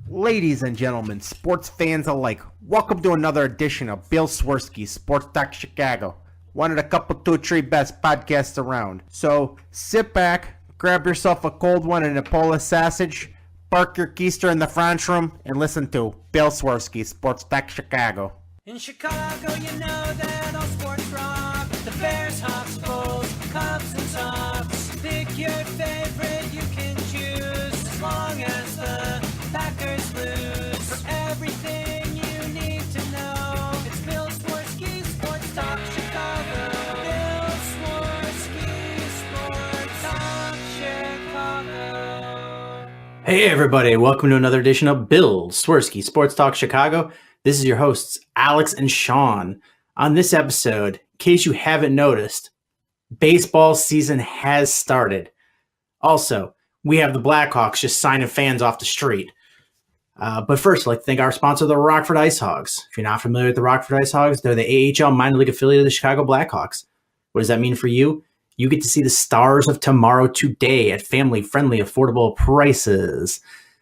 Ladies and gentlemen, sports fans alike, welcome to another edition of Bill Swerski Sports Talk Chicago, one of the couple, two, three best podcasts around. So sit back, grab yourself a cold one and a Polish sausage, park your keister in the French room, and listen to Bill Swerski Sports Talk Chicago. In Chicago, you know that all sports rock. The Bears, Hawks, Bulls, Cubs and Sox. Pick your favorite, you can choose. As long as the Packers lose. For everything you need to know, it's Bill Swerski Sports Talk Chicago. Bill Swerski Sports Talk Chicago. Hey everybody, welcome to another edition of Bill Swerski Sports Talk Chicago. This is your hosts, Alex and Sean. On this episode, in case you haven't noticed, baseball season has started. Also, we have the Blackhawks just signing fans off the street. But first, I'd like to thank our sponsor, the Rockford Ice Hogs. If you're not familiar with the Rockford Ice Hogs, they're the AHL minor league affiliate of the Chicago Blackhawks. What does that mean for you? You get to see the stars of tomorrow today at family-friendly, affordable prices.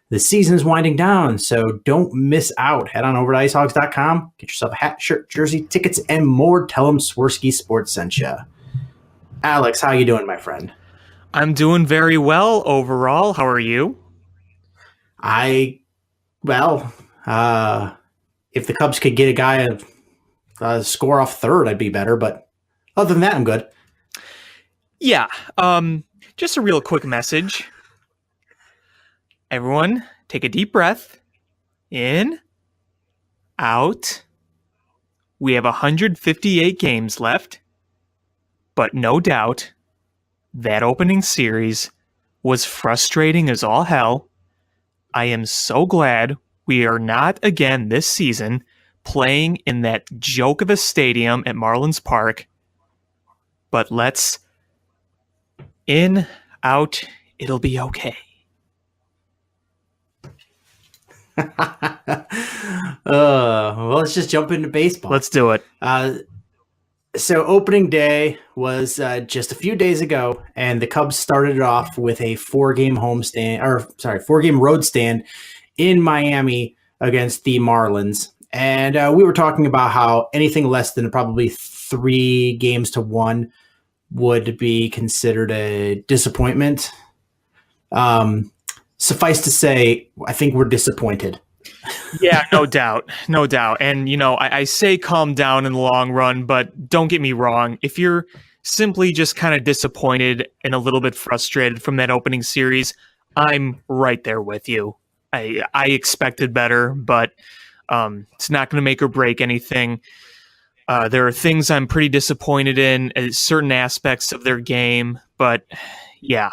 The season is winding down, so don't miss out. Head on over to icehogs.com, get yourself a hat, shirt, jersey, tickets, and more. Tell them Swerski Sports sent you. Alex, how you doing, my friend? I'm doing very well overall. How are you? If the Cubs could get a guy a score off third, I'd be better. But other than that, I'm good. Yeah, just a real quick message. Everyone, take a deep breath. In, out. We have 158 games left, but no doubt that opening series was frustrating as all hell. I am so glad we are not again this season playing in that joke of a stadium at Marlins Park. But let's in, out, it'll be okay. Well, let's just jump into baseball. Let's do it. So opening day was just a few days ago, and the Cubs started it off with a four-game road stand in Miami against the Marlins. And we were talking about how anything less than probably 3-1 would be considered a disappointment. Suffice to say, I think we're disappointed. Yeah, no doubt. No doubt. And, I say calm down in the long run, but don't get me wrong. If you're simply just kind of disappointed and a little bit frustrated from that opening series, I'm right there with you. I expected better, but it's not going to make or break anything. There are things I'm pretty disappointed in, certain aspects of their game, but yeah,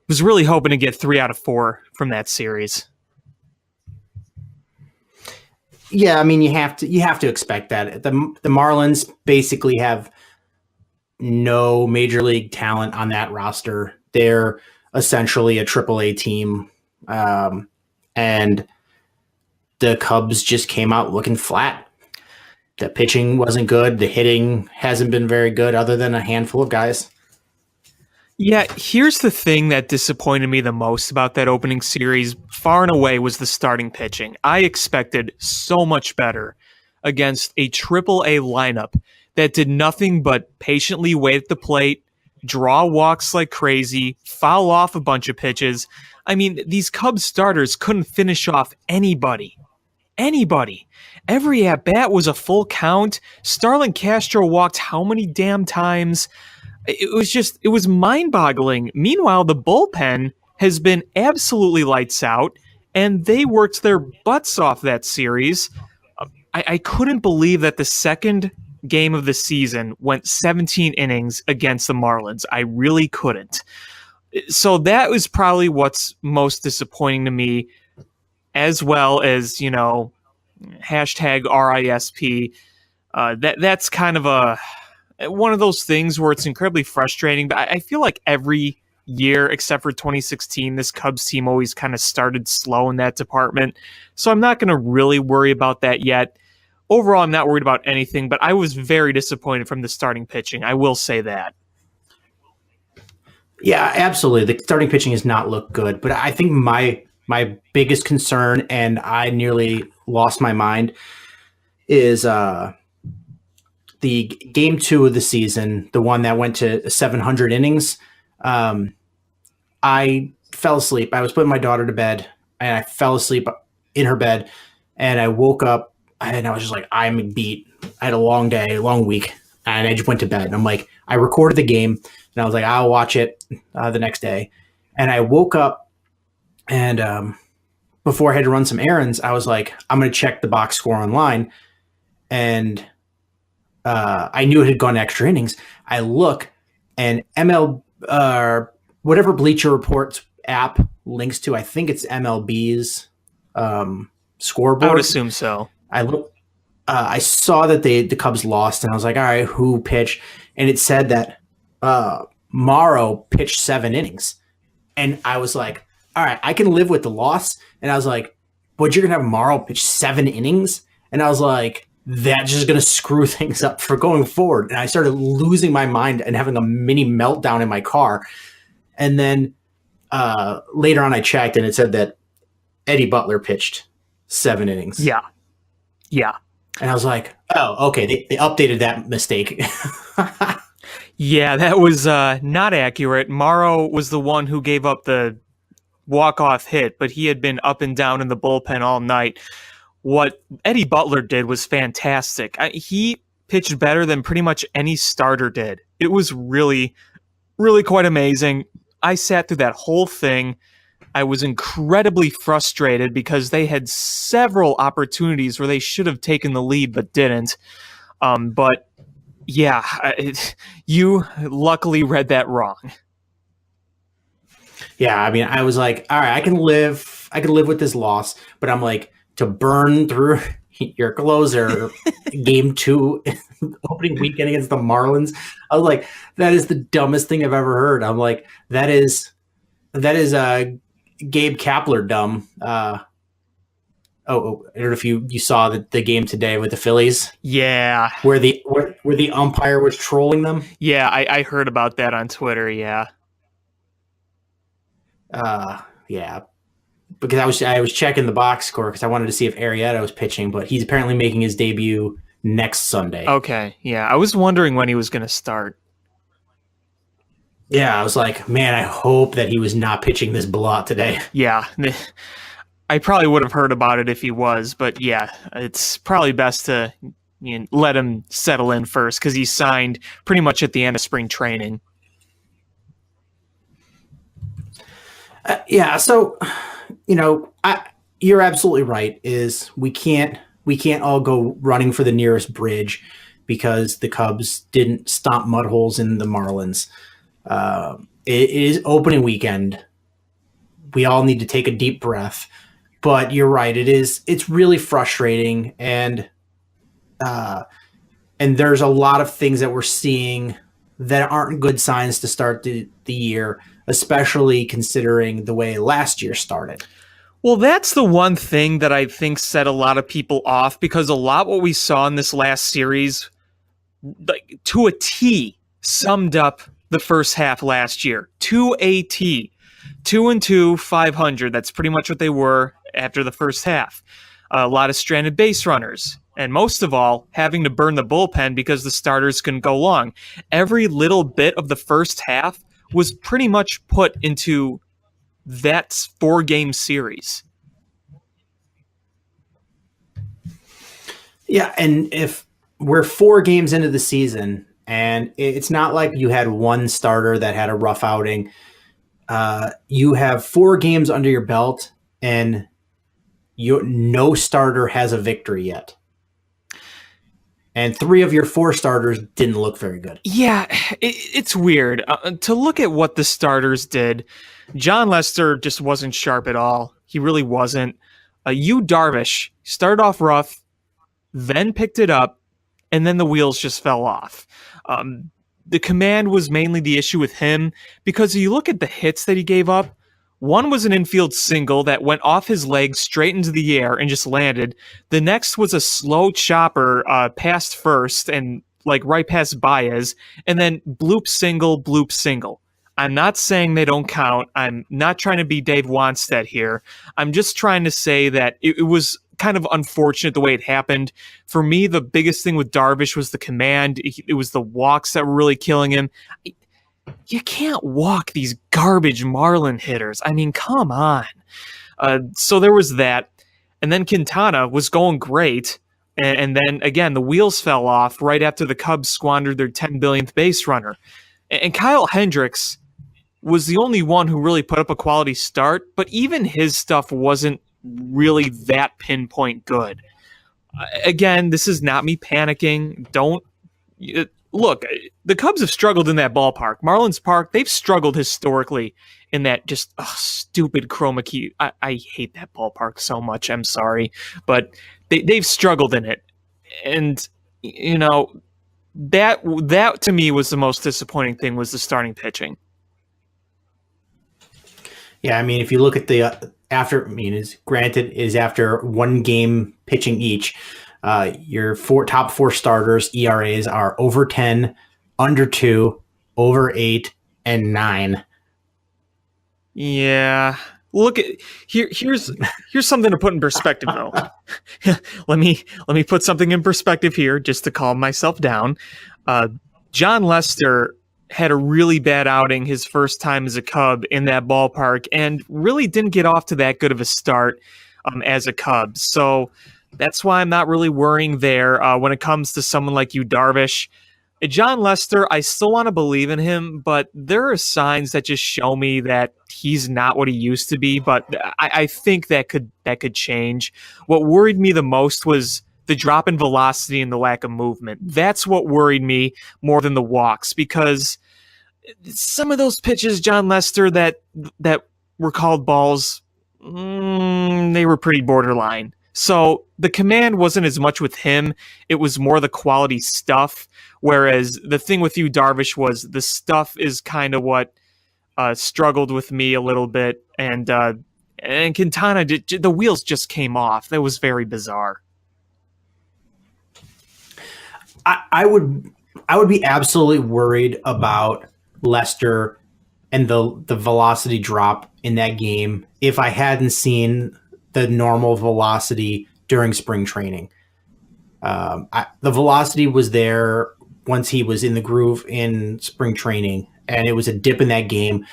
was really hoping to get 3 out of 4 from that series. Yeah, I mean you have to expect that. The Marlins basically have no major league talent on that roster. They're essentially a AAA team, and the Cubs just came out looking flat. The pitching wasn't good. The hitting hasn't been very good, other than a handful of guys. Yeah, here's the thing that disappointed me the most about that opening series, far and away, was the starting pitching. I expected so much better against a AAA lineup that did nothing but patiently wait at the plate, draw walks like crazy, foul off a bunch of pitches. I mean, these Cubs starters couldn't finish off anybody. Every at-bat was a full count. Starlin Castro walked how many damn times? It was mind-boggling. Meanwhile, the bullpen has been absolutely lights out, and they worked their butts off that series. I couldn't believe that the second game of the season went 17 innings against the Marlins. I really couldn't. So that was probably what's most disappointing to me, as well as, hashtag RISP. That's kind of one of those things where it's incredibly frustrating, but I feel like every year except for 2016, this Cubs team always kind of started slow in that department. So I'm not going to really worry about that yet. Overall, I'm not worried about anything, but I was very disappointed from the starting pitching. I will say that. Yeah, absolutely. The starting pitching has not looked good, but I think my my biggest concern, and I nearly lost my mind, is the game 2 of the season, the one that went to 700 innings. I fell asleep. I was putting my daughter to bed, and I fell asleep in her bed, and I woke up, and I was just like, I'm beat. I had a long day, long week, and I just went to bed. And I'm like, I recorded the game, and I was like, I'll watch it the next day. And I woke up, and before I had to run some errands, I was like, I'm going to check the box score online. And I knew it had gone extra innings. I look, and whatever Bleacher Report's app links to, I think it's MLB's scoreboard. I would assume so. I look. I saw that the Cubs lost, and I was like, all right, who pitched? And it said that Morrow pitched 7 innings. And I was like, all right, I can live with the loss. And I was like, but you're going to have Morrow pitch 7 innings? And I was like, that's just going to screw things up for going forward. And I started losing my mind and having a mini meltdown in my car. And then later on I checked, and it said that Eddie Butler pitched 7 innings. Yeah. And I was like, oh, okay, they updated that mistake. Yeah, that was not accurate. Morrow was the one who gave up the walk-off hit, but he had been up and down in the bullpen all night. What Eddie Butler did was fantastic. He pitched better than pretty much any starter did. It was really, really quite amazing. I sat through that whole thing. I was incredibly frustrated because they had several opportunities where they should have taken the lead but didn't. But yeah, you luckily read that wrong. Yeah, I mean, I was like, all right, I can live with this loss, but I'm like, to burn through your closer game 2 opening weekend against the Marlins, I was like, that is the dumbest thing I've ever heard. I'm like, that is Gabe Kapler dumb. I don't know if you saw the game today with the Phillies. Yeah, where the umpire was trolling them. Yeah, I heard about that on Twitter. Yeah. Yeah, because I was checking the box score because I wanted to see if Arrieta was pitching, but he's apparently making his debut next Sunday. Okay, yeah, I was wondering when he was going to start. Yeah, I was like, man, I hope that he was not pitching this blot today. Yeah, I probably would have heard about it if he was, but yeah, it's probably best to let him settle in first because he signed pretty much at the end of spring training. Yeah, so you're absolutely right. Is we can't all go running for the nearest bridge because the Cubs didn't stomp mud holes in the Marlins. It is opening weekend. We all need to take a deep breath. But you're right. It's really frustrating, and there's a lot of things that we're seeing that aren't good signs to start the year, especially considering the way last year started. Well, that's the one thing that I think set a lot of people off, because a lot what we saw in this last series, like, to a T, summed up the first half last year. To a T. 2-2, 500. That's pretty much what they were after the first half. A lot of stranded base runners. And most of all, having to burn the bullpen because the starters couldn't go long. Every little bit of the first half was pretty much put into that 4-game series. Yeah, and if we're 4 games into the season, and it's not like you had one starter that had a rough outing, you have 4 games under your belt, and no starter has a victory yet. And 3 of your 4 starters didn't look very good. Yeah, it's weird. To look at what the starters did, John Lester just wasn't sharp at all. He really wasn't. Darvish started off rough, then picked it up, and then the wheels just fell off. The command was mainly the issue with him, because if you look at the hits that he gave up, one was an infield single that went off his leg straight into the air and just landed. The next was a slow chopper past first and right past Baez, and then bloop single, bloop single. I'm not saying they don't count. I'm not trying to be Dave Wanstead here. I'm just trying to say that it was kind of unfortunate the way it happened. For me, the biggest thing with Darvish was the command. It was the walks that were really killing him. You can't walk these garbage Marlin hitters. I mean, come on. So there was that. And then Quintana was going great. And then, again, the wheels fell off right after the Cubs squandered their 10 billionth base runner. And Kyle Hendricks was the only one who really put up a quality start, but even his stuff wasn't really that pinpoint good. Again, this is not me panicking. Look, the Cubs have struggled in that ballpark. Marlins Park, they've struggled historically in that just stupid chroma key. I hate that ballpark so much. I'm sorry. But they've struggled in it. And, that to me was the most disappointing thing, was the starting pitching. Yeah, I mean, if you look at the after one game pitching each, your top four starters ERAs are over 10, under 2, over 8, and 9. Yeah. Look at here's something to put in perspective though. let me put something in perspective here just to calm myself down. John Lester had a really bad outing his first time as a Cub in that ballpark and really didn't get off to that good of a start as a Cub. So that's why I'm not really worrying there when it comes to someone like you, Darvish. John Lester, I still want to believe in him, but there are signs that just show me that he's not what he used to be. But I think that could change. What worried me the most was the drop in velocity and the lack of movement. That's what worried me more than the walks, because some of those pitches, John Lester, that were called balls, they were pretty borderline. So the command wasn't as much with him. It was more the quality stuff. Whereas the thing with you, Darvish, was the stuff is kind of what struggled with me a little bit. And Quintana, the wheels just came off. That was very bizarre. I would be absolutely worried about Lester and the velocity drop in that game if I hadn't seen the normal velocity during spring training. The velocity was there once he was in the groove in spring training, and it was a dip in that game,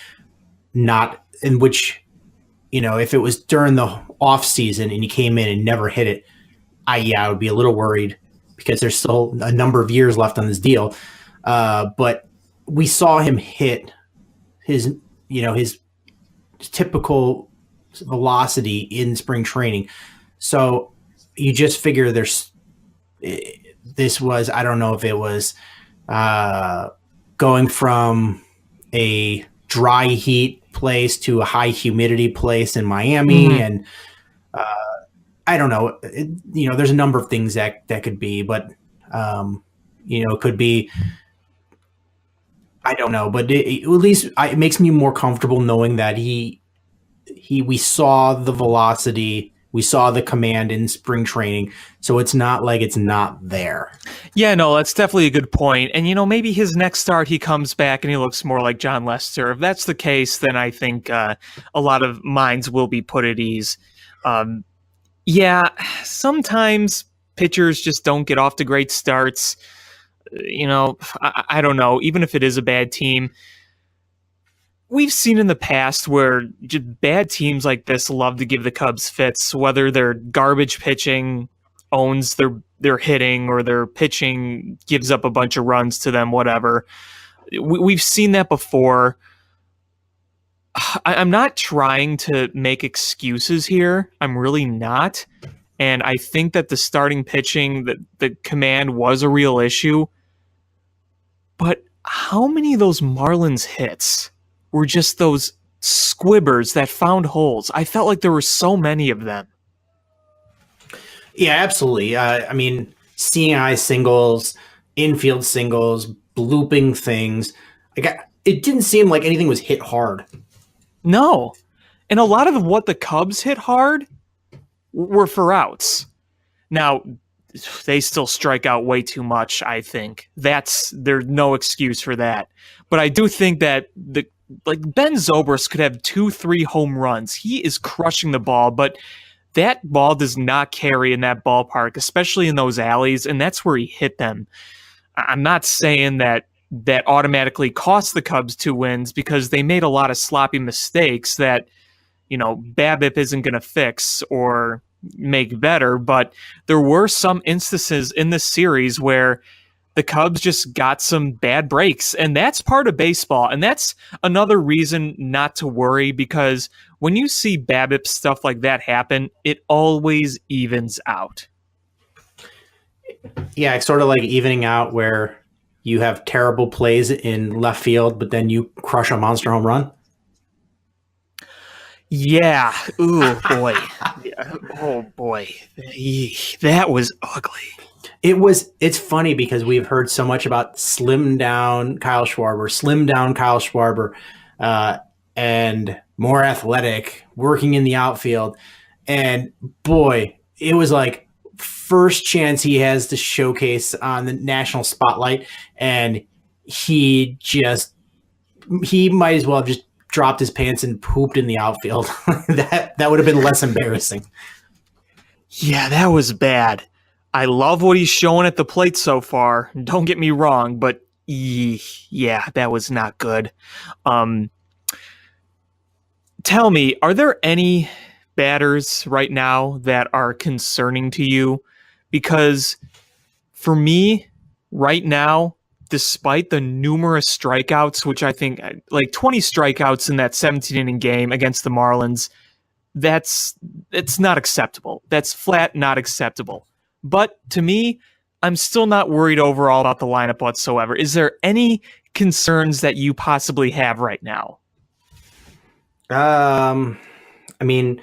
not in which, if it was during the off season and he came in and never hit it, I would be a little worried because there's still a number of years left on this deal. But we saw him hit his typical velocity in spring training. So you just figure this was, I don't know if it was going from a dry heat place to a high humidity place in Miami. Mm-hmm. And I don't know, there's a number of things that could be, but it could be, I don't know, but at least it makes me more comfortable knowing that we saw the velocity, we saw the command in spring training, so it's not like it's not there. Yeah, no, that's definitely a good point. And, maybe his next start, he comes back and he looks more like John Lester. If that's the case, then I think a lot of minds will be put at ease. Yeah, sometimes pitchers just don't get off to great starts. I don't know, even if it is a bad team. We've seen in the past where just bad teams like this love to give the Cubs fits, whether their garbage pitching owns their hitting or their pitching gives up a bunch of runs to them, whatever. We've seen that before. I'm not trying to make excuses here. I'm really not. And I think that the starting pitching, the command was a real issue. But how many of those Marlins hits were just those squibbers that found holes? I felt like there were so many of them. Yeah, absolutely. I mean, seeing eye singles, infield singles, blooping things. It didn't seem like anything was hit hard. No. And a lot of what the Cubs hit hard were for outs. Now, they still strike out way too much, I think. There's no excuse for that. But I do think that like Ben Zobrist could have 2-3 home runs. He is crushing the ball, but that ball does not carry in that ballpark, especially in those alleys, and that's where he hit them. I'm not saying that automatically cost the Cubs 2 wins because they made a lot of sloppy mistakes that, BABIP isn't going to fix or make better, but there were some instances in this series where the Cubs just got some bad breaks, and that's part of baseball, and that's another reason not to worry, because when you see BABIP stuff like that happen, it always evens out. Yeah, it's sort of like evening out where you have terrible plays in left field, but then you crush a monster home run. Yeah. Ooh, boy. Yeah. Oh, boy. That was ugly. It's funny because we've heard so much about slim down Kyle Schwarber, and more athletic, working in the outfield. And boy, it was like first chance he has to showcase on the national spotlight, and he might as well have just dropped his pants and pooped in the outfield. that would have been less embarrassing. Yeah, that was bad. I love what he's showing at the plate so far. Don't get me wrong, but yeah, that was not good. Tell me, are there any batters right now that are concerning to you? Because for me, right now, despite the numerous strikeouts, which I think like 20 strikeouts in that 17-inning game against the Marlins, it's not acceptable. That's flat not acceptable. But to me, I'm still not worried overall about the lineup whatsoever. Is there any concerns that you possibly have right now? I mean,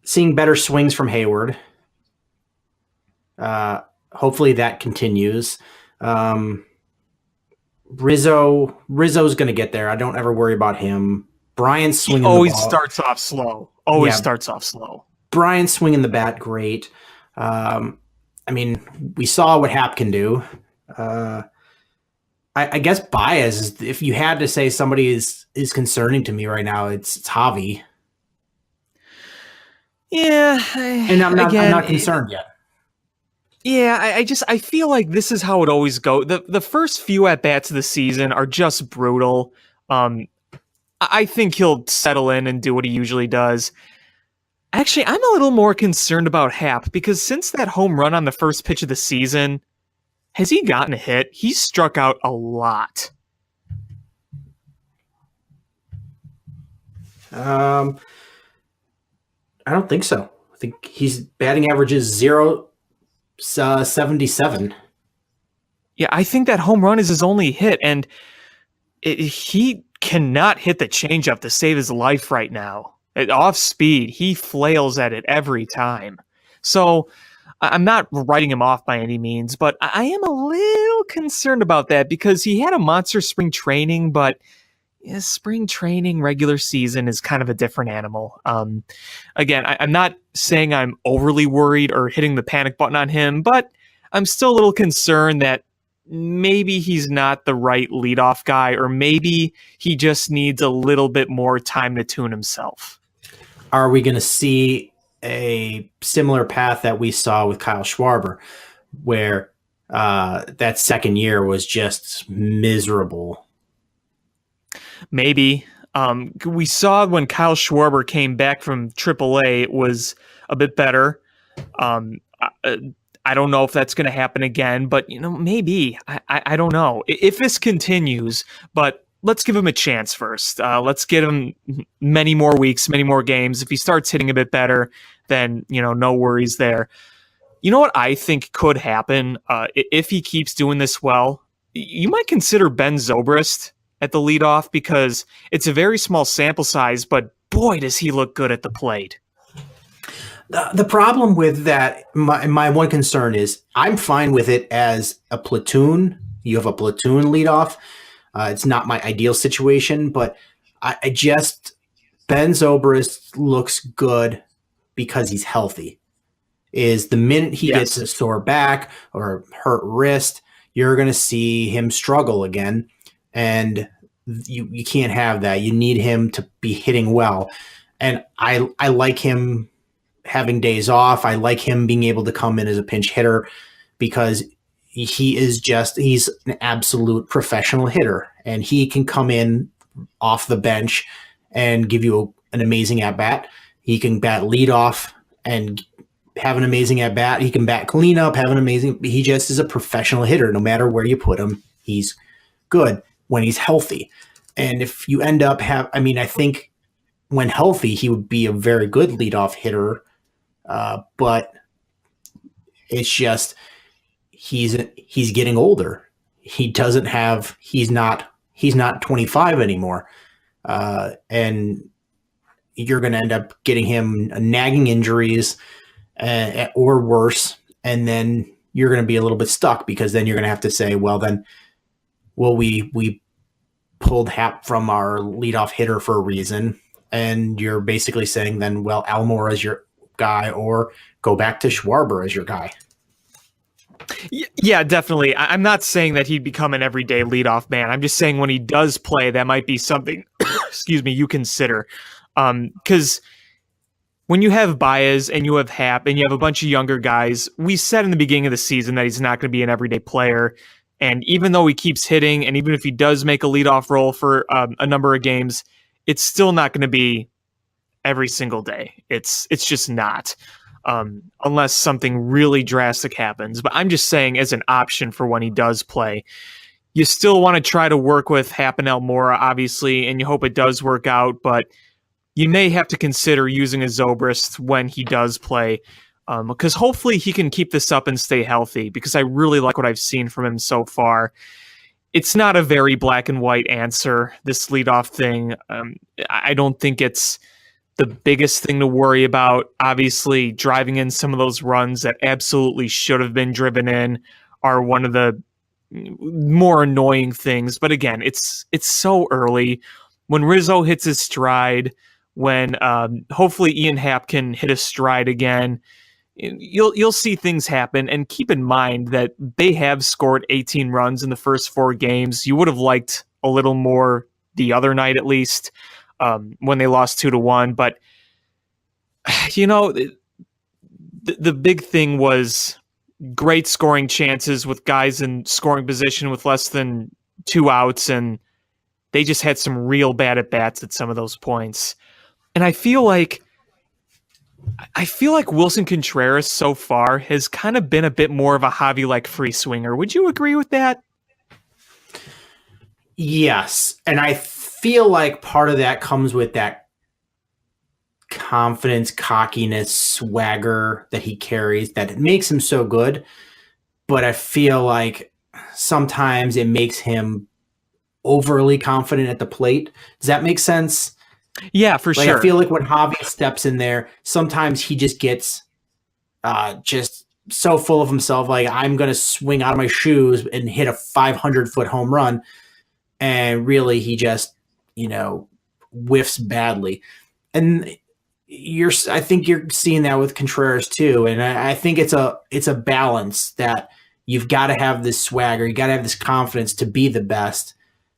seeing better swings from Hayward. Hopefully that continues. Rizzo's going to get there. I don't ever worry about him. Brian's swinging always the ball. starts off slow. Starts off slow. Brian's swinging the bat great. I mean, we saw what Hap can do. I guess Baez, if you had to say somebody is concerning to me right now, it's Javi. Yeah. And I'm not concerned yet. Yeah, I feel like this is how it always goes. The first few at-bats of the season are just brutal. I think he'll settle in and do what he usually does. Actually, I'm a little more concerned about Hap because since that home run on the first pitch of the season, has he gotten a hit? He's struck out a lot. I don't think so. I think his batting average is 0.77. Yeah, I think that home run is his only hit, and he cannot hit the changeup to save his life right now. Off speed, he flails at it every time. So I'm not writing him off by any means, but I am a little concerned about that because he had a monster spring training, but spring training, regular season is kind of a different animal. Again, I'm not saying I'm overly worried or hitting the panic button on him, but I'm still a little concerned that maybe he's not the right leadoff guy, or maybe he just needs a little bit more time to tune himself. Are we going to see a similar path that we saw with Kyle Schwarber, where that second year was just miserable? Maybe. We saw when Kyle Schwarber came back from AAA, it was a bit better. I don't know if that's going to happen again, but maybe. I don't know if this continues, but let's give him a chance first. Let's get him many more weeks, many more games. If he starts hitting a bit better, then, no worries there. You know what I think could happen if he keeps doing this well? You might consider Ben Zobrist at the leadoff because it's a very small sample size, but boy, does he look good at the plate. The problem with that, my one concern is I'm fine with it as a platoon. You have a platoon leadoff. It's not my ideal situation, but I just Ben Zobrist looks good because he's healthy. Is the minute he gets a sore back or hurt wrist, you're going to see him struggle again. And you can't have that. You need him to be hitting well. And I like him having days off. I like him being able to come in as a pinch hitter because he's an absolute professional hitter, and he can come in off the bench and give you an amazing at bat. He can bat leadoff and have an amazing at bat. He can bat cleanup, have an amazing. He just is a professional hitter. No matter where you put him, he's good when he's healthy. And if you end up I think when healthy, he would be a very good leadoff hitter. But it's just he's getting older. He's not 25 anymore. And you're going to end up getting him nagging injuries or worse. And then you're going to be a little bit stuck because then you're going to have to say, well, then, we pulled Hap from our leadoff hitter for a reason. And you're basically saying then, well, Almore is your guy, or go back to Schwarber as your guy. Yeah, definitely. I'm not saying that he'd become an everyday leadoff man. I'm just saying when he does play, that might be something, excuse me, you consider. Because when you have Baez and you have Hap and you have a bunch of younger guys, we said in the beginning of the season that he's not going to be an everyday player. And even though he keeps hitting, and even if he does make a leadoff role for a number of games, it's still not going to be every single day. It's just not. Unless something really drastic happens. But I'm just saying, as an option for when he does play, you still want to try to work with Hap and Almora, obviously, and you hope it does work out, but you may have to consider using a Zobrist when he does play, because hopefully he can keep this up and stay healthy, because I really like what I've seen from him so far. It's not a very black and white answer, this leadoff thing. I don't think it's the biggest thing to worry about. Obviously, driving in some of those runs that absolutely should have been driven in are one of the more annoying things. But again, it's so early. When Rizzo hits his stride, when hopefully Ian Happ can hit his stride again, you'll see things happen. And keep in mind that they have scored 18 runs in the first 4 games. You would have liked a little more the other night, at least, when they lost 2-1. But, the big thing was great scoring chances with guys in scoring position with less than 2 outs, and they just had some real bad at-bats at some of those points. And I feel like Wilson Contreras so far has kind of been a bit more of a Javi-like free swinger. Would you agree with that? Yes. And I feel like part of that comes with that confidence, cockiness, swagger that he carries that makes him so good. But I feel like sometimes it makes him overly confident at the plate. Does that make sense? Yeah, for sure. I feel like when Javi steps in there, sometimes he just gets just so full of himself. Like, I'm going to swing out of my shoes and hit a 500-foot home run. And really, he just, whiffs badly. And I think you're seeing that with Contreras too. And I think it's a balance that you've got to have this swagger. You got to have this confidence to be the best.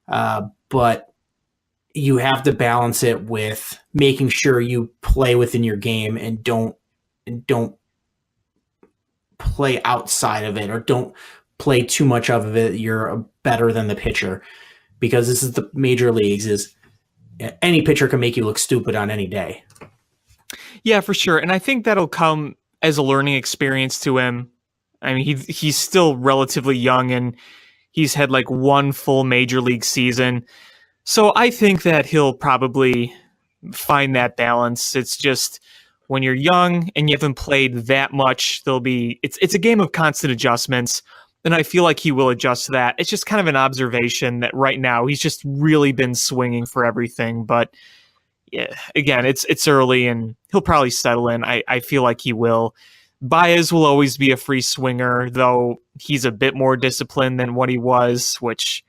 But you have to balance it with making sure you play within your game and don't play outside of it, or don't play too much of it. You're better than the pitcher, because this is the major leagues. Is any pitcher can make you look stupid on any day. Yeah, for sure. And I think that'll come as a learning experience to him. I mean, he's still relatively young, and he's had like 1 full major league season. So I think that he'll probably find that balance. It's just when you're young and you haven't played that much, it's a game of constant adjustments. And I feel like he will adjust to that. It's just kind of an observation that right now he's just really been swinging for everything. But yeah, again, it's early, and he'll probably settle in. I feel like he will. Baez will always be a free swinger, though he's a bit more disciplined than what he was, which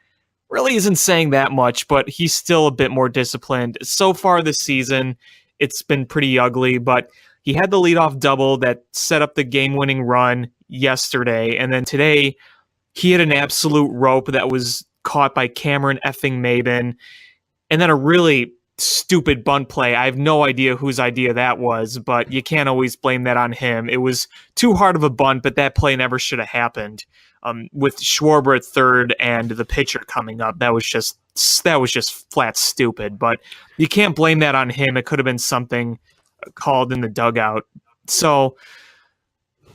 really isn't saying that much, but he's still a bit more disciplined. So far this season, it's been pretty ugly, but he had the leadoff double that set up the game-winning run yesterday, and then today he had an absolute rope that was caught by Cameron effing Maben, and then a really stupid bunt play. I have no idea whose idea that was, but you can't always blame that on him. It was too hard of a bunt, but that play never should have happened. With Schwarber at third and the pitcher coming up, that was just flat stupid. But you can't blame that on him. It could have been something called in the dugout. So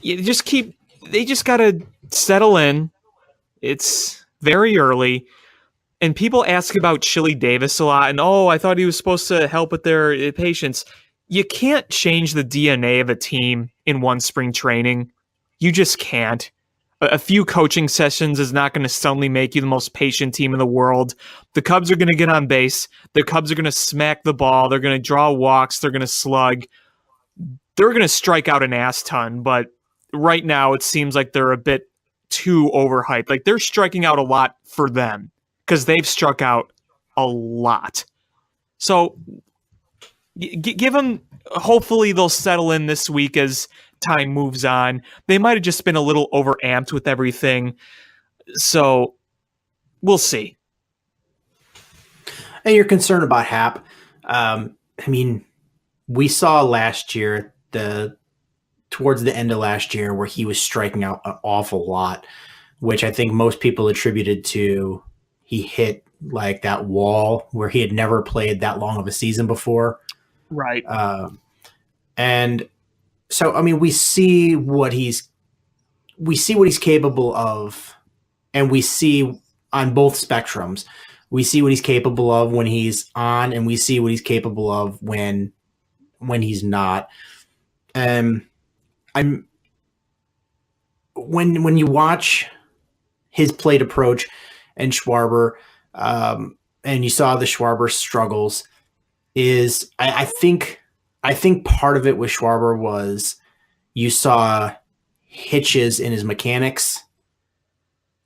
they just got to settle in. It's very early. And people ask about Chili Davis a lot, and I thought he was supposed to help with their patience. You can't change the DNA of a team in one spring training. You just can't. A few coaching sessions is not going to suddenly make you the most patient team in the world. The Cubs are going to get on base. The Cubs are going to smack the ball. They're going to draw walks. They're going to slug. They're going to strike out an ass ton, but right now it seems like they're a bit too overhyped. Like, they're striking out a lot for them because they've struck out a lot. So give them, hopefully they'll settle in this week as time moves on. They might have just been a little overamped with everything. So we'll see. And you're concerned about Hap. We saw last year, towards the end of last year, where he was striking out an awful lot, which I think most people attributed to he hit like that wall where he had never played that long of a season before. Right. And so, we see what he's capable of, and we see on both spectrums. We see what he's capable of when he's on, and we see what he's capable of when he's not. When you watch his plate approach and Schwarber, and you saw the Schwarber struggles, I think part of it with Schwarber was you saw hitches in his mechanics,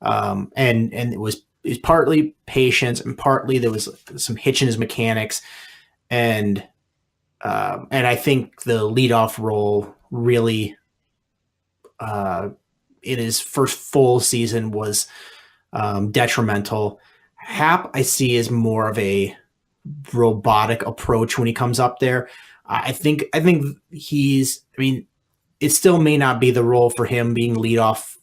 and it was partly patience, and partly there was some hitch in his mechanics, and I think the leadoff role really, in his first full season, was detrimental. Hap, I see, as more of a robotic approach when he comes up there. I think he's. It still may not be the role for him being leadoff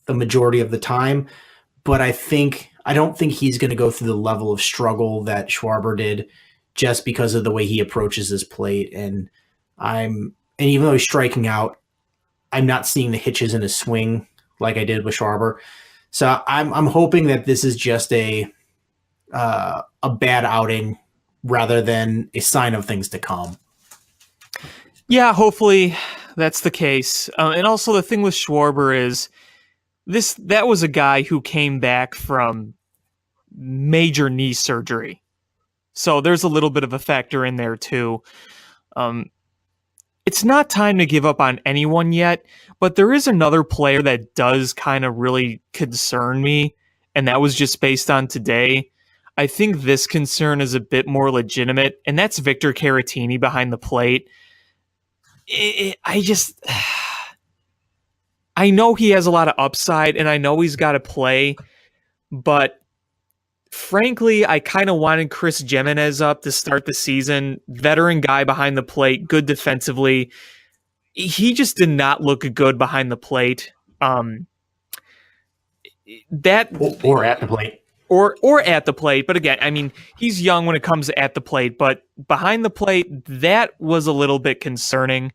the majority of the time, but I don't think he's going to go through the level of struggle that Schwarber did, just because of the way he approaches his plate. And even though he's striking out, I'm not seeing the hitches in his swing like I did with Schwarber. So I'm hoping that this is just a bad outing rather than a sign of things to come. Yeah, hopefully that's the case. And also the thing with Schwarber is that was a guy who came back from major knee surgery. So there's a little bit of a factor in there too. It's not time to give up on anyone yet, but there is another player that does kind of really concern me, and that was just based on today. I think this concern is a bit more legitimate, and that's Victor Caratini behind the plate. I know he has a lot of upside, and I know he's got to play, but frankly, I kind of wanted Chris Jimenez up to start the season. Veteran guy behind the plate, good defensively. He just did not look good behind the plate. Or at the plate. Or at the plate. But again, he's young when it comes to at the plate, but behind the plate, that was a little bit concerning.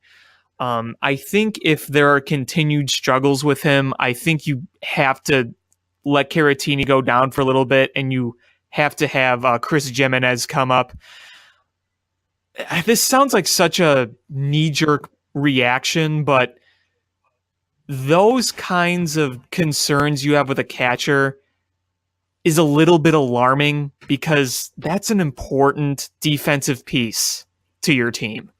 I think if there are continued struggles with him, I think you have to let Caratini go down for a little bit, and you have to have Chris Jimenez come up. This sounds like such a knee-jerk reaction, but those kinds of concerns you have with a catcher is a little bit alarming, because that's an important defensive piece to your team.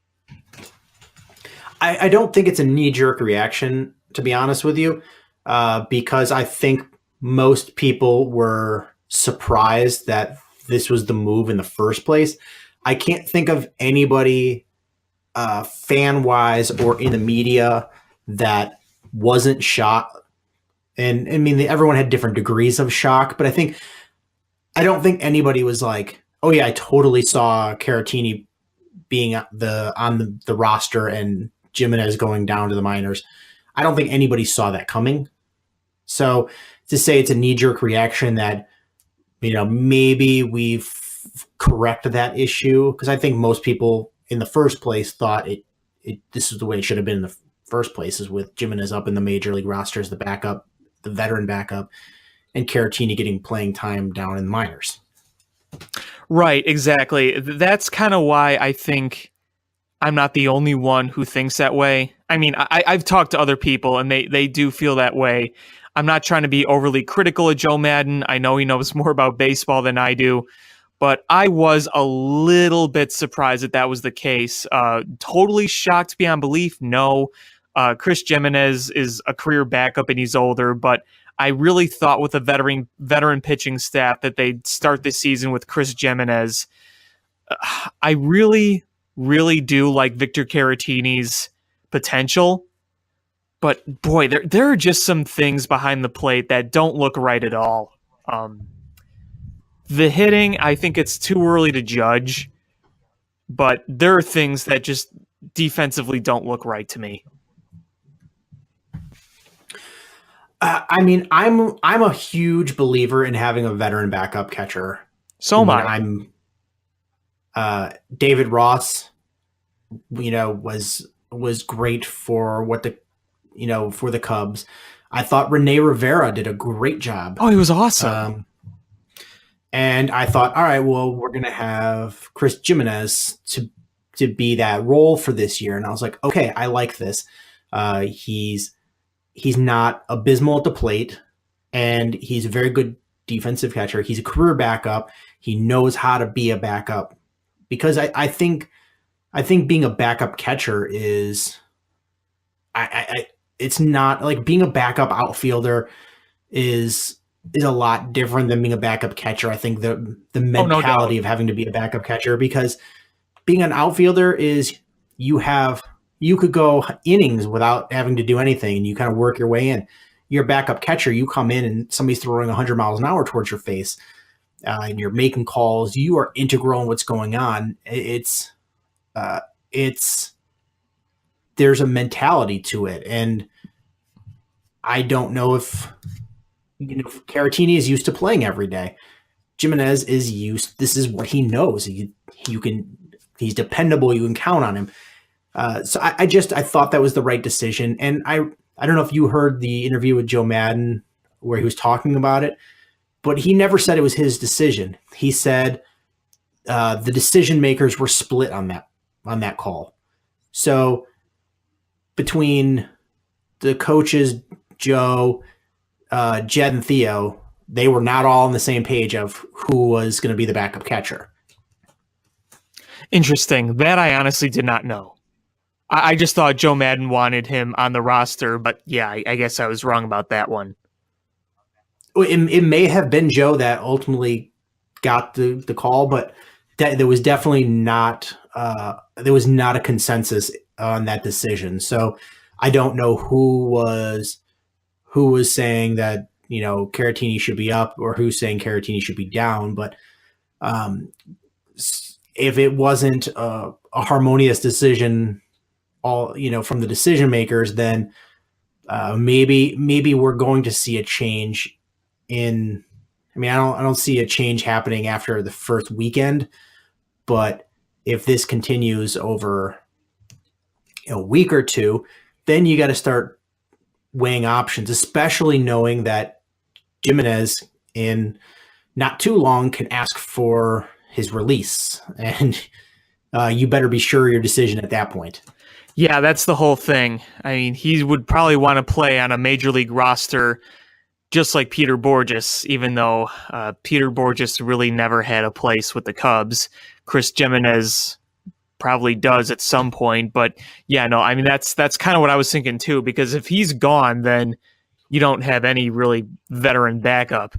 I don't think it's a knee-jerk reaction, to be honest with you, because I think most people were surprised that this was the move in the first place. I can't think of anybody fan-wise or in the media that wasn't shocked. And everyone had different degrees of shock, but I think I don't think anybody was like, oh yeah, I totally saw Caratini being on the roster and Jimenez going down to the minors. I don't think anybody saw that coming. So to say it's a knee-jerk reaction that, maybe we've corrected that issue, because I think most people in the first place thought this is the way it should have been in the first place, is with Jimenez up in the major league roster as the backup, the veteran backup, and Caratini getting playing time down in the minors. Right, exactly. That's kind of why I think I'm not the only one who thinks that way. I mean, I've talked to other people, and they do feel that way. I'm not trying to be overly critical of Joe Madden. I know he knows more about baseball than I do, but I was a little bit surprised that was the case. Totally shocked beyond belief, no. Chris Jimenez is a career backup, and he's older, but I really thought with a veteran pitching staff that they'd start this season with Chris Jimenez. I really, really do like Victor Caratini's potential, but boy, there are just some things behind the plate that don't look right at all. The hitting, I think it's too early to judge, but there are things that just defensively don't look right to me. I mean, I'm a huge believer in having a veteran backup catcher. So am I. David Ross, was great for for the Cubs. I thought Rene Rivera did a great job. Oh, he was awesome. And I thought, all right, well, we're gonna have Chris Jimenez to be that role for this year. And I was like, okay, I like this. He's not abysmal at the plate, and he's a very good defensive catcher. He's a career backup. He knows how to be a backup, because I think being a backup catcher is, it's not like being a backup outfielder is a lot different than being a backup catcher. I think the mentality of having to be a backup catcher, because being an outfielder is you could go innings without having to do anything, and you kind of work your way in. You're a backup catcher. You come in and somebody's throwing 100 miles an hour towards your face, and you're making calls. You are integral in what's going on. There's a mentality to it, and I don't know if Caratini is used to playing every day. Jimenez is used. This is what he knows. He's dependable. You can count on him. So I thought that was the right decision. And I don't know if you heard the interview with Joe Madden where he was talking about it, but he never said it was his decision. He said the decision makers were split on that call. So between the coaches, Joe, Jed, and Theo, they were not all on the same page of who was going to be the backup catcher. Interesting. That I honestly did not know. I just thought Joe Madden wanted him on the roster, but yeah, I guess I was wrong about that one. It may have been Joe that ultimately got the call, but there was definitely not a consensus on that decision. So I don't know who was saying that Caratini should be up or who's saying Caratini should be down, but if it wasn't a harmonious decision, from the decision makers, then maybe we're going to see a change in. I mean, I don't see a change happening after the first weekend, but if this continues over a week or two, then you got to start weighing options, especially knowing that Jimenez in not too long can ask for his release, and you better be sure of your decision at that point. Yeah, that's the whole thing. I mean, he would probably want to play on a major league roster just like Peter Bourjos, even though Peter Bourjos really never had a place with the Cubs. Chris Jimenez probably does at some point, but yeah, no, I mean, that's kind of what I was thinking too, because if he's gone, then you don't have any really veteran backup.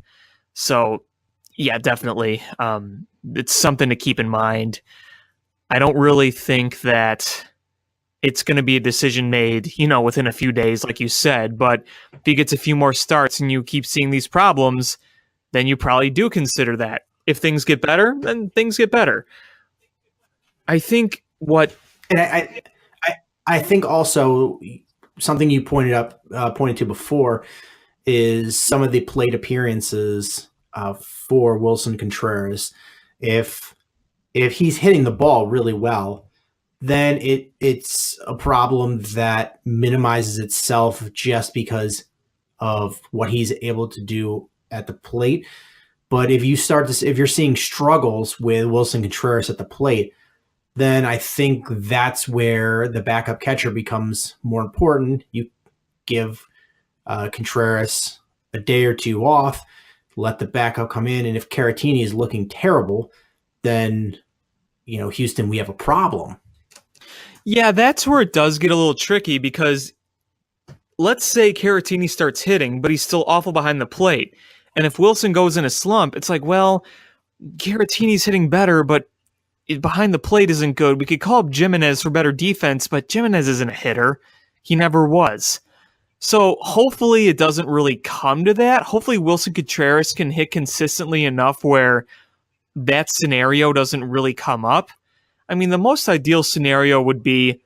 So yeah, definitely. It's something to keep in mind. I don't really think that it's going to be a decision made, within a few days, like you said. But if he gets a few more starts and you keep seeing these problems, then you probably do consider that. If things get better, then things get better. I think And I think also something you pointed to before is some of the plate appearances for Wilson Contreras. If he's hitting the ball really well, then it's a problem that minimizes itself just because of what he's able to do at the plate. But if you're seeing struggles with Wilson Contreras at the plate, then I think that's where the backup catcher becomes more important. You give Contreras a day or two off, let the backup come in, and if Caratini is looking terrible, then Houston, we have a problem. Yeah, that's where it does get a little tricky because let's say Caratini starts hitting, but he's still awful behind the plate. And if Wilson goes in a slump, it's like, well, Caratini's hitting better, but behind the plate isn't good. We could call up Jimenez for better defense, but Jimenez isn't a hitter. He never was. So hopefully it doesn't really come to that. Hopefully Wilson Contreras can hit consistently enough where that scenario doesn't really come up. I mean, the most ideal scenario would be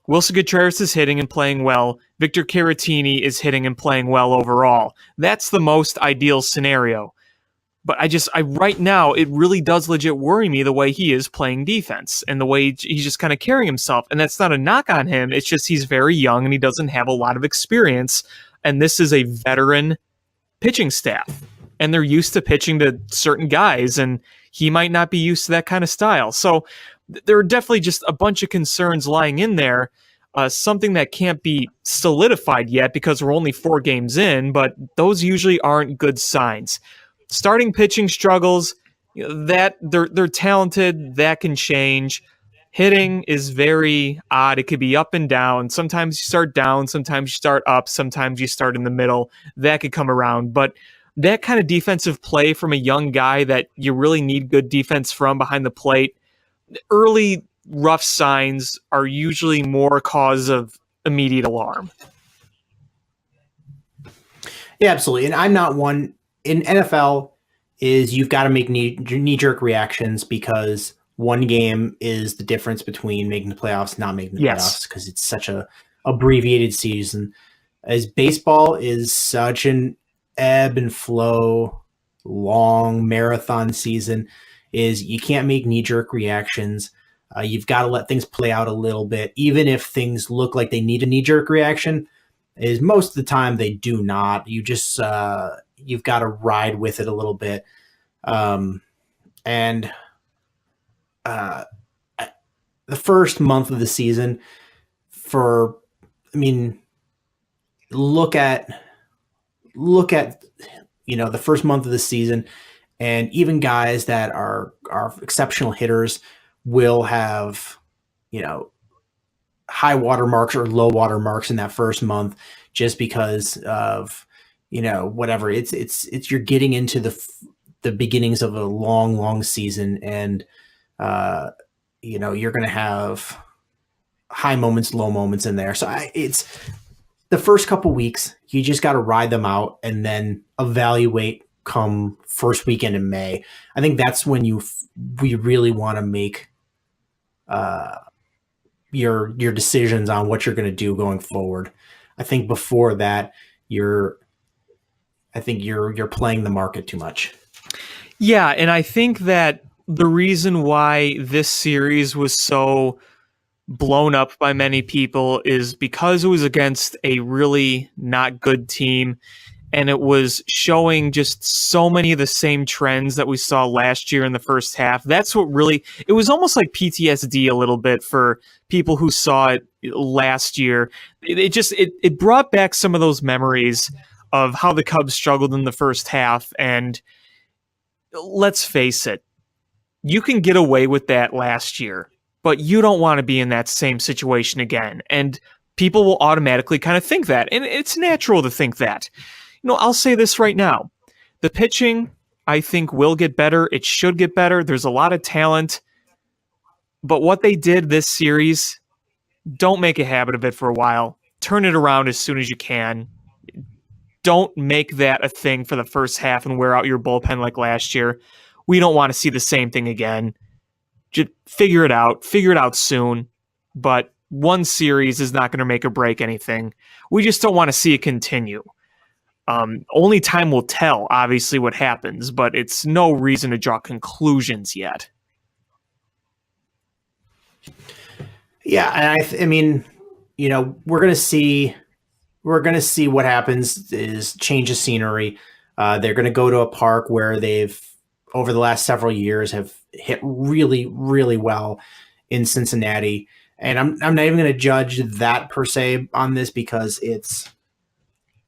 Wilson Contreras is hitting and playing well. Victor Caratini is hitting and playing well overall. That's the most ideal scenario. But I right now, it really does legit worry me the way he is playing defense and the way he's just kind of carrying himself. And that's not a knock on him. It's just he's very young and he doesn't have a lot of experience. And this is a veteran pitching staff. And they're used to pitching to certain guys. And he might not be used to that kind of style. So there are definitely just a bunch of concerns lying in there. Something that can't be solidified yet because we're only 4 games in. But those usually aren't good signs. Starting pitching struggles, that they're talented, that can change. Hitting is very odd. It could be up and down. Sometimes you start down, sometimes you start up, sometimes you start in the middle. That could come around. But that kind of defensive play from a young guy that you really need good defense from behind the plate, early rough signs are usually more cause of immediate alarm. Yeah, absolutely. And I'm not one. In NFL, you've got to make knee-jerk reactions because one game is the difference between making the playoffs and not making the playoffs because it's such a abbreviated season. As baseball is such an ebb and flow, long marathon season, is you can't make knee-jerk reactions. You've got to let things play out a little bit, even if things look like they need a knee-jerk reaction. Is most of the time they do not. You just you've got to ride with it a little bit. The first month of the season look at the first month of the season, and even guys that are exceptional hitters will have, high water marks or low water marks in that first month just because of, whatever. It's you're getting into the beginnings of a long season, and you're going to have high moments, low moments in there. So it's the first couple weeks, you just got to ride them out and then evaluate come first weekend in May. I think that's when we really want to make your decisions on what you're going to do going forward. I think before that, you're playing the market too much. Yeah, and I think that the reason why this series was so blown up by many people is because it was against a really not good team, and it was showing just so many of the same trends that we saw last year in the first half. That's what really, it was almost like PTSD a little bit for people who saw it last year. It brought back some of those memories of how the Cubs struggled in the first half. And let's face it, you can get away with that last year, but you don't want to be in that same situation again. And people will automatically kind of think that. And it's natural to think that. I'll say this right now. The pitching, I think, will get better. It should get better. There's a lot of talent. But what they did this series, don't make a habit of it for a while. Turn it around as soon as you can. don't make that a thing for the first half and wear out your bullpen like last year. We don't want to see the same thing again. Just figure it out soon. But one series is not going to make or break anything. We just don't want to see it continue. Only time will tell, obviously, what happens, but it's no reason to draw conclusions yet. Yeah, and I mean, we're gonna see what happens. Is change of scenery. They're gonna go to a park where they've over the last several years have hit really, really well in Cincinnati, and I'm not even gonna judge that per se on this because it's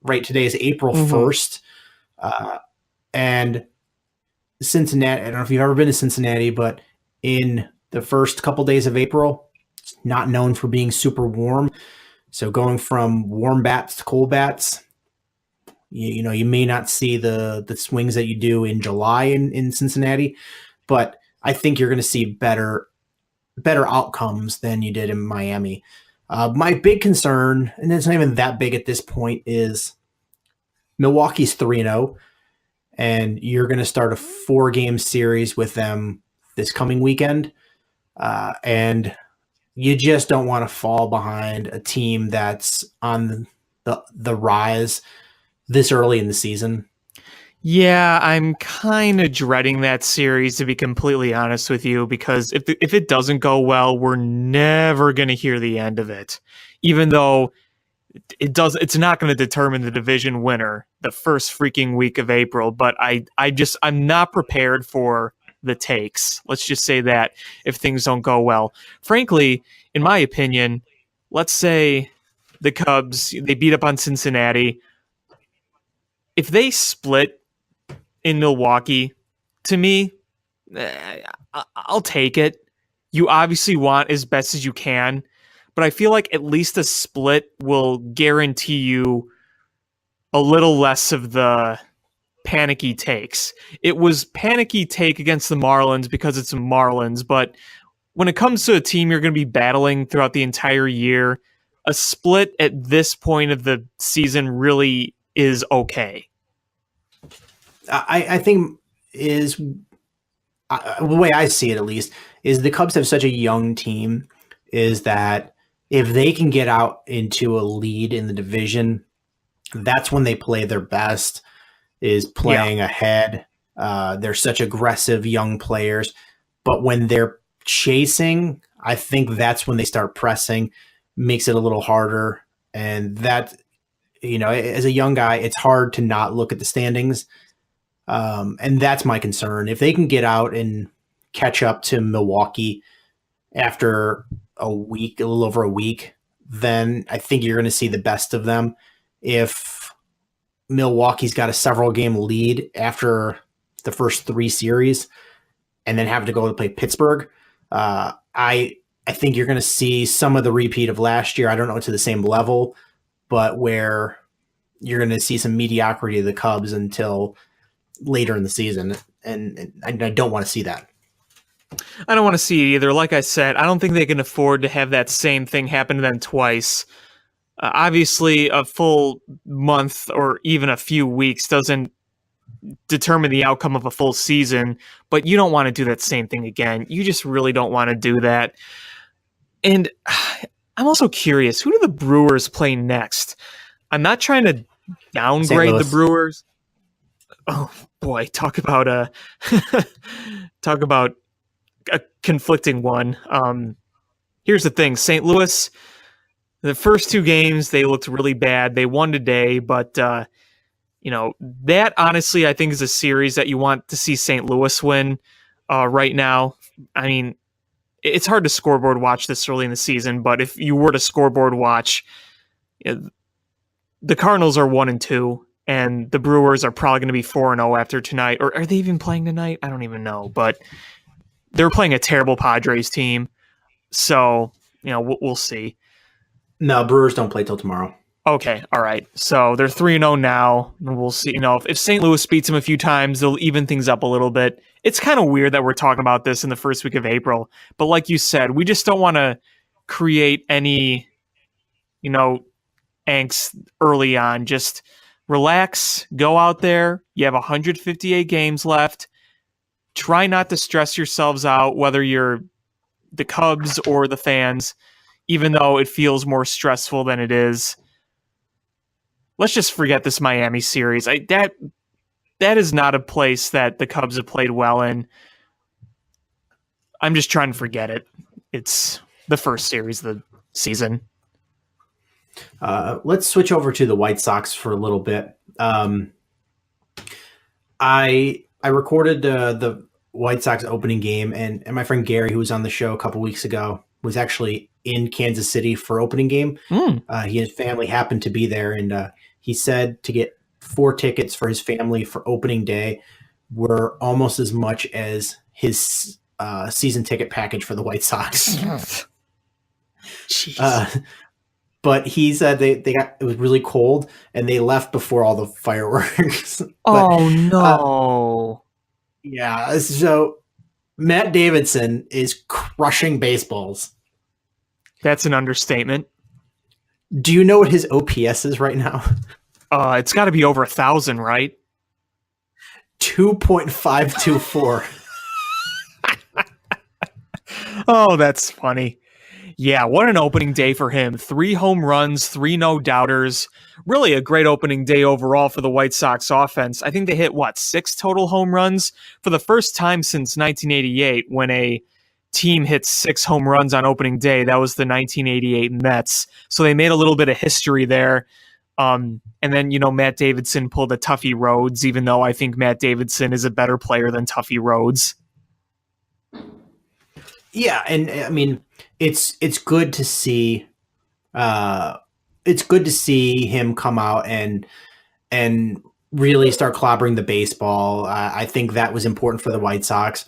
right. Today is April 1st, and Cincinnati. I don't know if you've ever been to Cincinnati, but in the first couple days of April, it's not known for being super warm. So going from warm bats to cold bats, you may not see the swings that you do in July in Cincinnati, but I think you're going to see better outcomes than you did in Miami. My big concern, and it's not even that big at this point, is Milwaukee's 3-0, and you're going to start a 4-game series with them this coming weekend. And you just don't want to fall behind a team that's on the rise this early in the season. Yeah, I'm kind of dreading that series, to be completely honest with you, because if it doesn't go well, we're never going to hear the end of it. Even though it's not going to determine the division winner the first freaking week of April, but I'm not prepared for the takes. Let's just say that if things don't go well. Frankly, in my opinion, let's say the Cubs, they beat up on Cincinnati. If they split in Milwaukee, to me, I'll take it. You obviously want as best as you can, but I feel like at least a split will guarantee you a little less of the panicky takes. It was panicky take against the Marlins because it's the Marlins, but when it comes to a team you're going to be battling throughout the entire year, a split at this point of the season really is okay. I think the way I see it, at least, is the Cubs have such a young team, is that if they can get out into a lead in the division, that's when they play their best, is playing ahead. They're such aggressive young players, but when they're chasing, I think that's when they start pressing, makes it a little harder. And that, as a young guy, it's hard to not look at the standings. And that's my concern. If they can get out and catch up to Milwaukee after a little over a week, then I think you're going to see the best of them. If Milwaukee's got a several game lead after the first 3 series and then have to go to play Pittsburgh, I think you're going to see some of the repeat of last year. I don't know to the same level, but where you're going to see some mediocrity of the Cubs until later in the season. And I don't want to see that. I don't want to see it either. Like I said, I don't think they can afford to have that same thing happen to them twice. Obviously, a full month or even a few weeks doesn't determine the outcome of a full season, but you don't want to do that same thing again. You just really don't want to do that. And I'm also curious, who do the Brewers play next? I'm not trying to downgrade the Brewers. Oh boy, talk about a conflicting one. Here's the thing, St. Louis, the first 2 games, they looked really bad. They won today, but that honestly, I think is a series that you want to see St. Louis win right now. I mean, it's hard to scoreboard watch this early in the season, but if you were to scoreboard watch, the Cardinals are 1-2, and the Brewers are probably going to be 4-0 after tonight. Or are they even playing tonight? I don't even know, but they're playing a terrible Padres team. So, we'll see. No, Brewers don't play till tomorrow. Okay, all right. So they're 3-0 now, and we'll see. If St. Louis beats them a few times, they'll even things up a little bit. It's kind of weird that we're talking about this in the first week of April, but like you said, we just don't want to create any, angst early on. Just relax, go out there. You have 158 games left. Try not to stress yourselves out, whether you're the Cubs or the fans, even though it feels more stressful than it is. Let's just forget this Miami series. That is not a place that the Cubs have played well in. I'm just trying to forget it. It's the first series of the season. Let's switch over to the White Sox for a little bit. I recorded the White Sox opening game, and my friend Gary, who was on the show a couple weeks ago, was actually in Kansas City for opening game. He and his family happened to be there, and he said to get 4 tickets for his family for opening day were almost as much as his season ticket package for the White Sox. But he said they got, it was really cold and they left before all the fireworks. Oh no. Yeah. So Matt Davidson is crushing baseballs. That's an understatement. Do you know what his OPS is right now? It's got to be over 1,000, right? 2.524. Oh, that's funny. Yeah, what an opening day for him. 3 home runs, 3 no-doubters. Really a great opening day overall for the White Sox offense. I think they hit, 6 total home runs? For the first time since 1988, when a team hits 6 home runs on opening day. That was the 1988 Mets. So they made a little bit of history there. And then, Matt Davidson pulled a Tuffy Rhodes, even though I think Matt Davidson is a better player than Tuffy Rhodes. Yeah, and I mean, it's good to see. It's good to see him come out and really start clobbering the baseball. I think that was important for the White Sox.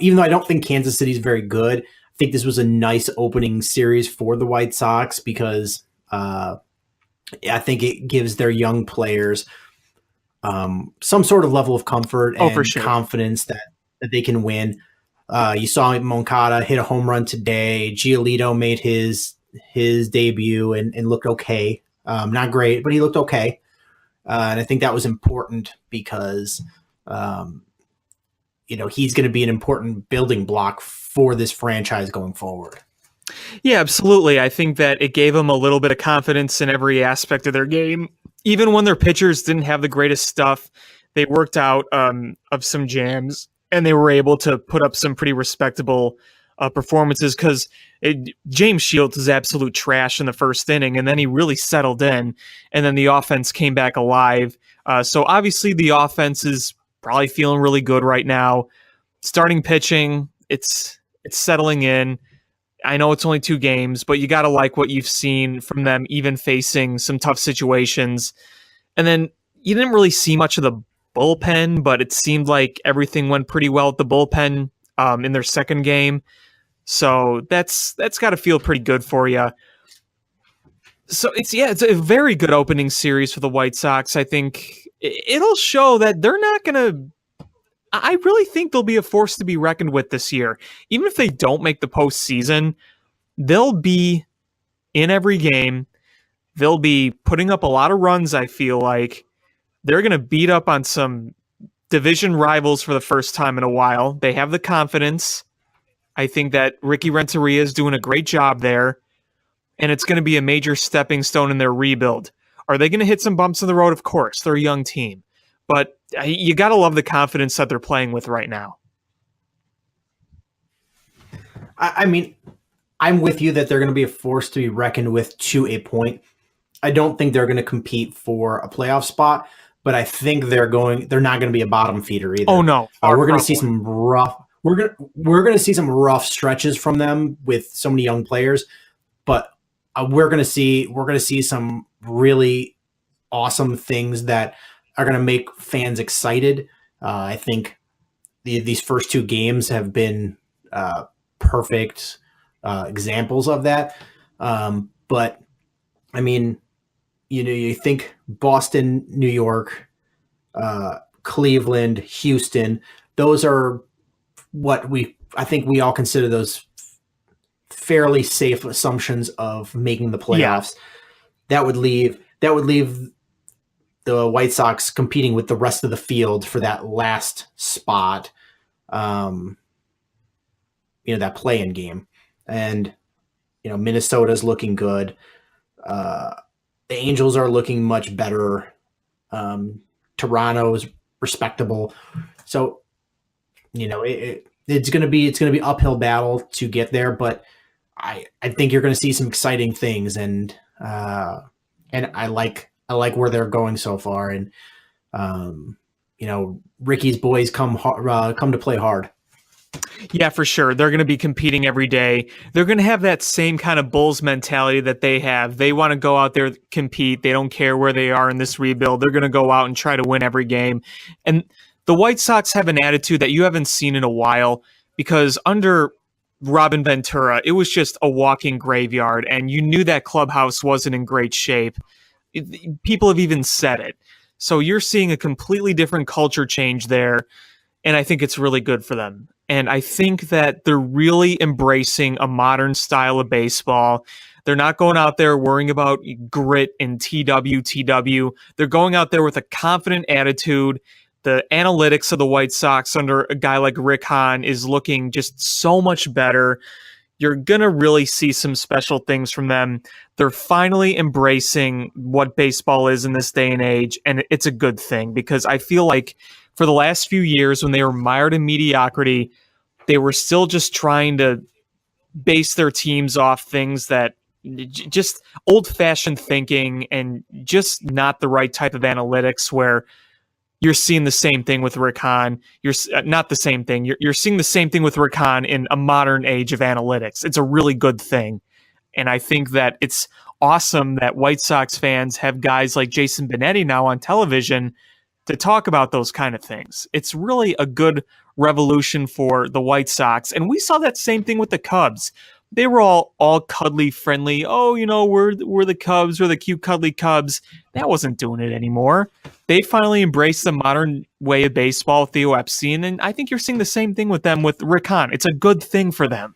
Even though I don't think Kansas City is very good, I think this was a nice opening series for the White Sox because I think it gives their young players some sort of level of comfort and for sure. confidence that they can win. You saw Moncada hit a home run today. Giolito made his debut and looked okay. Not great, but he looked okay. And I think that was important because, he's going to be an important building block for this franchise going forward. Yeah, absolutely. I think that it gave them a little bit of confidence in every aspect of their game. Even when their pitchers didn't have the greatest stuff, they worked out of some jams, and they were able to put up some pretty respectable performances because James Shields is absolute trash in the first inning, and then he really settled in, and then the offense came back alive. So obviously the offense is probably feeling really good right now. Starting pitching, it's settling in. I know it's only 2 games, but you got to like what you've seen from them, even facing some tough situations. And then you didn't really see much of the bullpen, but it seemed like everything went pretty well at the bullpen in their second game. So that's got to feel pretty good for you. So it's a very good opening series for the White Sox. I think it'll show that they're not going to. I really think they'll be a force to be reckoned with this year. Even if they don't make the postseason, they'll be in every game. They'll be putting up a lot of runs, I feel like. They're going to beat up on some division rivals for the first time in a while. They have the confidence. I think that Ricky Renteria is doing a great job there. And it's going to be a major stepping stone in their rebuild. Are they going to hit some bumps in the road? Of course. They're a young team. But you got to love the confidence that they're playing with right now. I mean, I'm with you that they're going to be a force to be reckoned with to a point. I don't think they're going to compete for a playoff spot, but I think they're not going to be a bottom feeder either. Oh no. We're going to see some rough we're going to see some rough stretches from them with so many young players, but we're going to see some really awesome things that are going to make fans excited. I think these first 2 games have been perfect examples of that. But I mean, you think Boston, New York, Cleveland, Houston, those are I think we all consider those fairly safe assumptions of making the playoffs. Yeah. That would leave the White Sox competing with the rest of the field for that last spot, that play-in game. And, Minnesota's looking good. The Angels are looking much better. Toronto's respectable. So, it's going to be uphill battle to get there, but I think you're going to see some exciting things, and I like where they're going so far, and Ricky's boys come to play hard. Yeah, for sure. They're going to be competing every day. They're going to have that same kind of Bulls mentality that they have. They want to go out there, compete. They don't care where they are in this rebuild. They're going to go out and try to win every game. And the White Sox have an attitude that you haven't seen in a while, because under Robin Ventura, it was just a walking graveyard, and you knew that clubhouse wasn't in great shape. People have even said it. So you're seeing a completely different culture change there, and I think it's really good for them. And I think that they're really embracing a modern style of baseball. They're not going out there worrying about grit and TW. They're going out there with a confident attitude. The analytics of the White Sox under a guy like Rick Hahn is looking just so much better. You're going to really see some special things from them. They're finally embracing what baseball is in this day and age, and it's a good thing, because I feel like for the last few years, when they were mired in mediocrity, they were still just trying to base their teams off things that just old-fashioned thinking and just not the right type of analytics, where you're seeing the same thing with Rick Hahn. You're not the same thing. You're seeing the same thing with Rick Hahn in a modern age of analytics. It's a really good thing. And I think that it's awesome that White Sox fans have guys like Jason Benetti now on television to talk about those kind of things. It's really a good revolution for the White Sox. And we saw that same thing with the Cubs. They were all cuddly, friendly. Oh, we're the Cubs, we're the cute, cuddly Cubs. That wasn't doing it anymore. They finally embraced the modern way of baseball, Theo Epstein, and I think you're seeing the same thing with them with Rick Hahn. It's a good thing for them.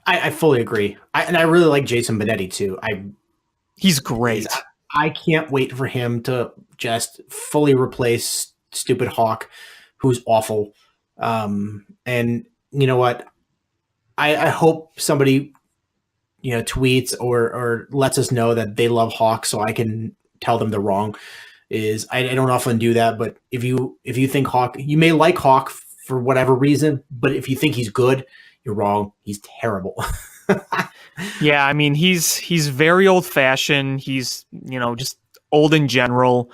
I fully agree. And I really like Jason Benetti too. He's great. I can't wait for him to just fully replace stupid Hawk, who's awful. And you know what? I hope somebody, tweets or lets us know that they love Hawk, so I can tell them they're wrong. I don't often do that, but if you think Hawk, you may like Hawk for whatever reason, but if you think he's good, you're wrong. He's terrible. Yeah, I mean, he's very old-fashioned. He's, just old in general.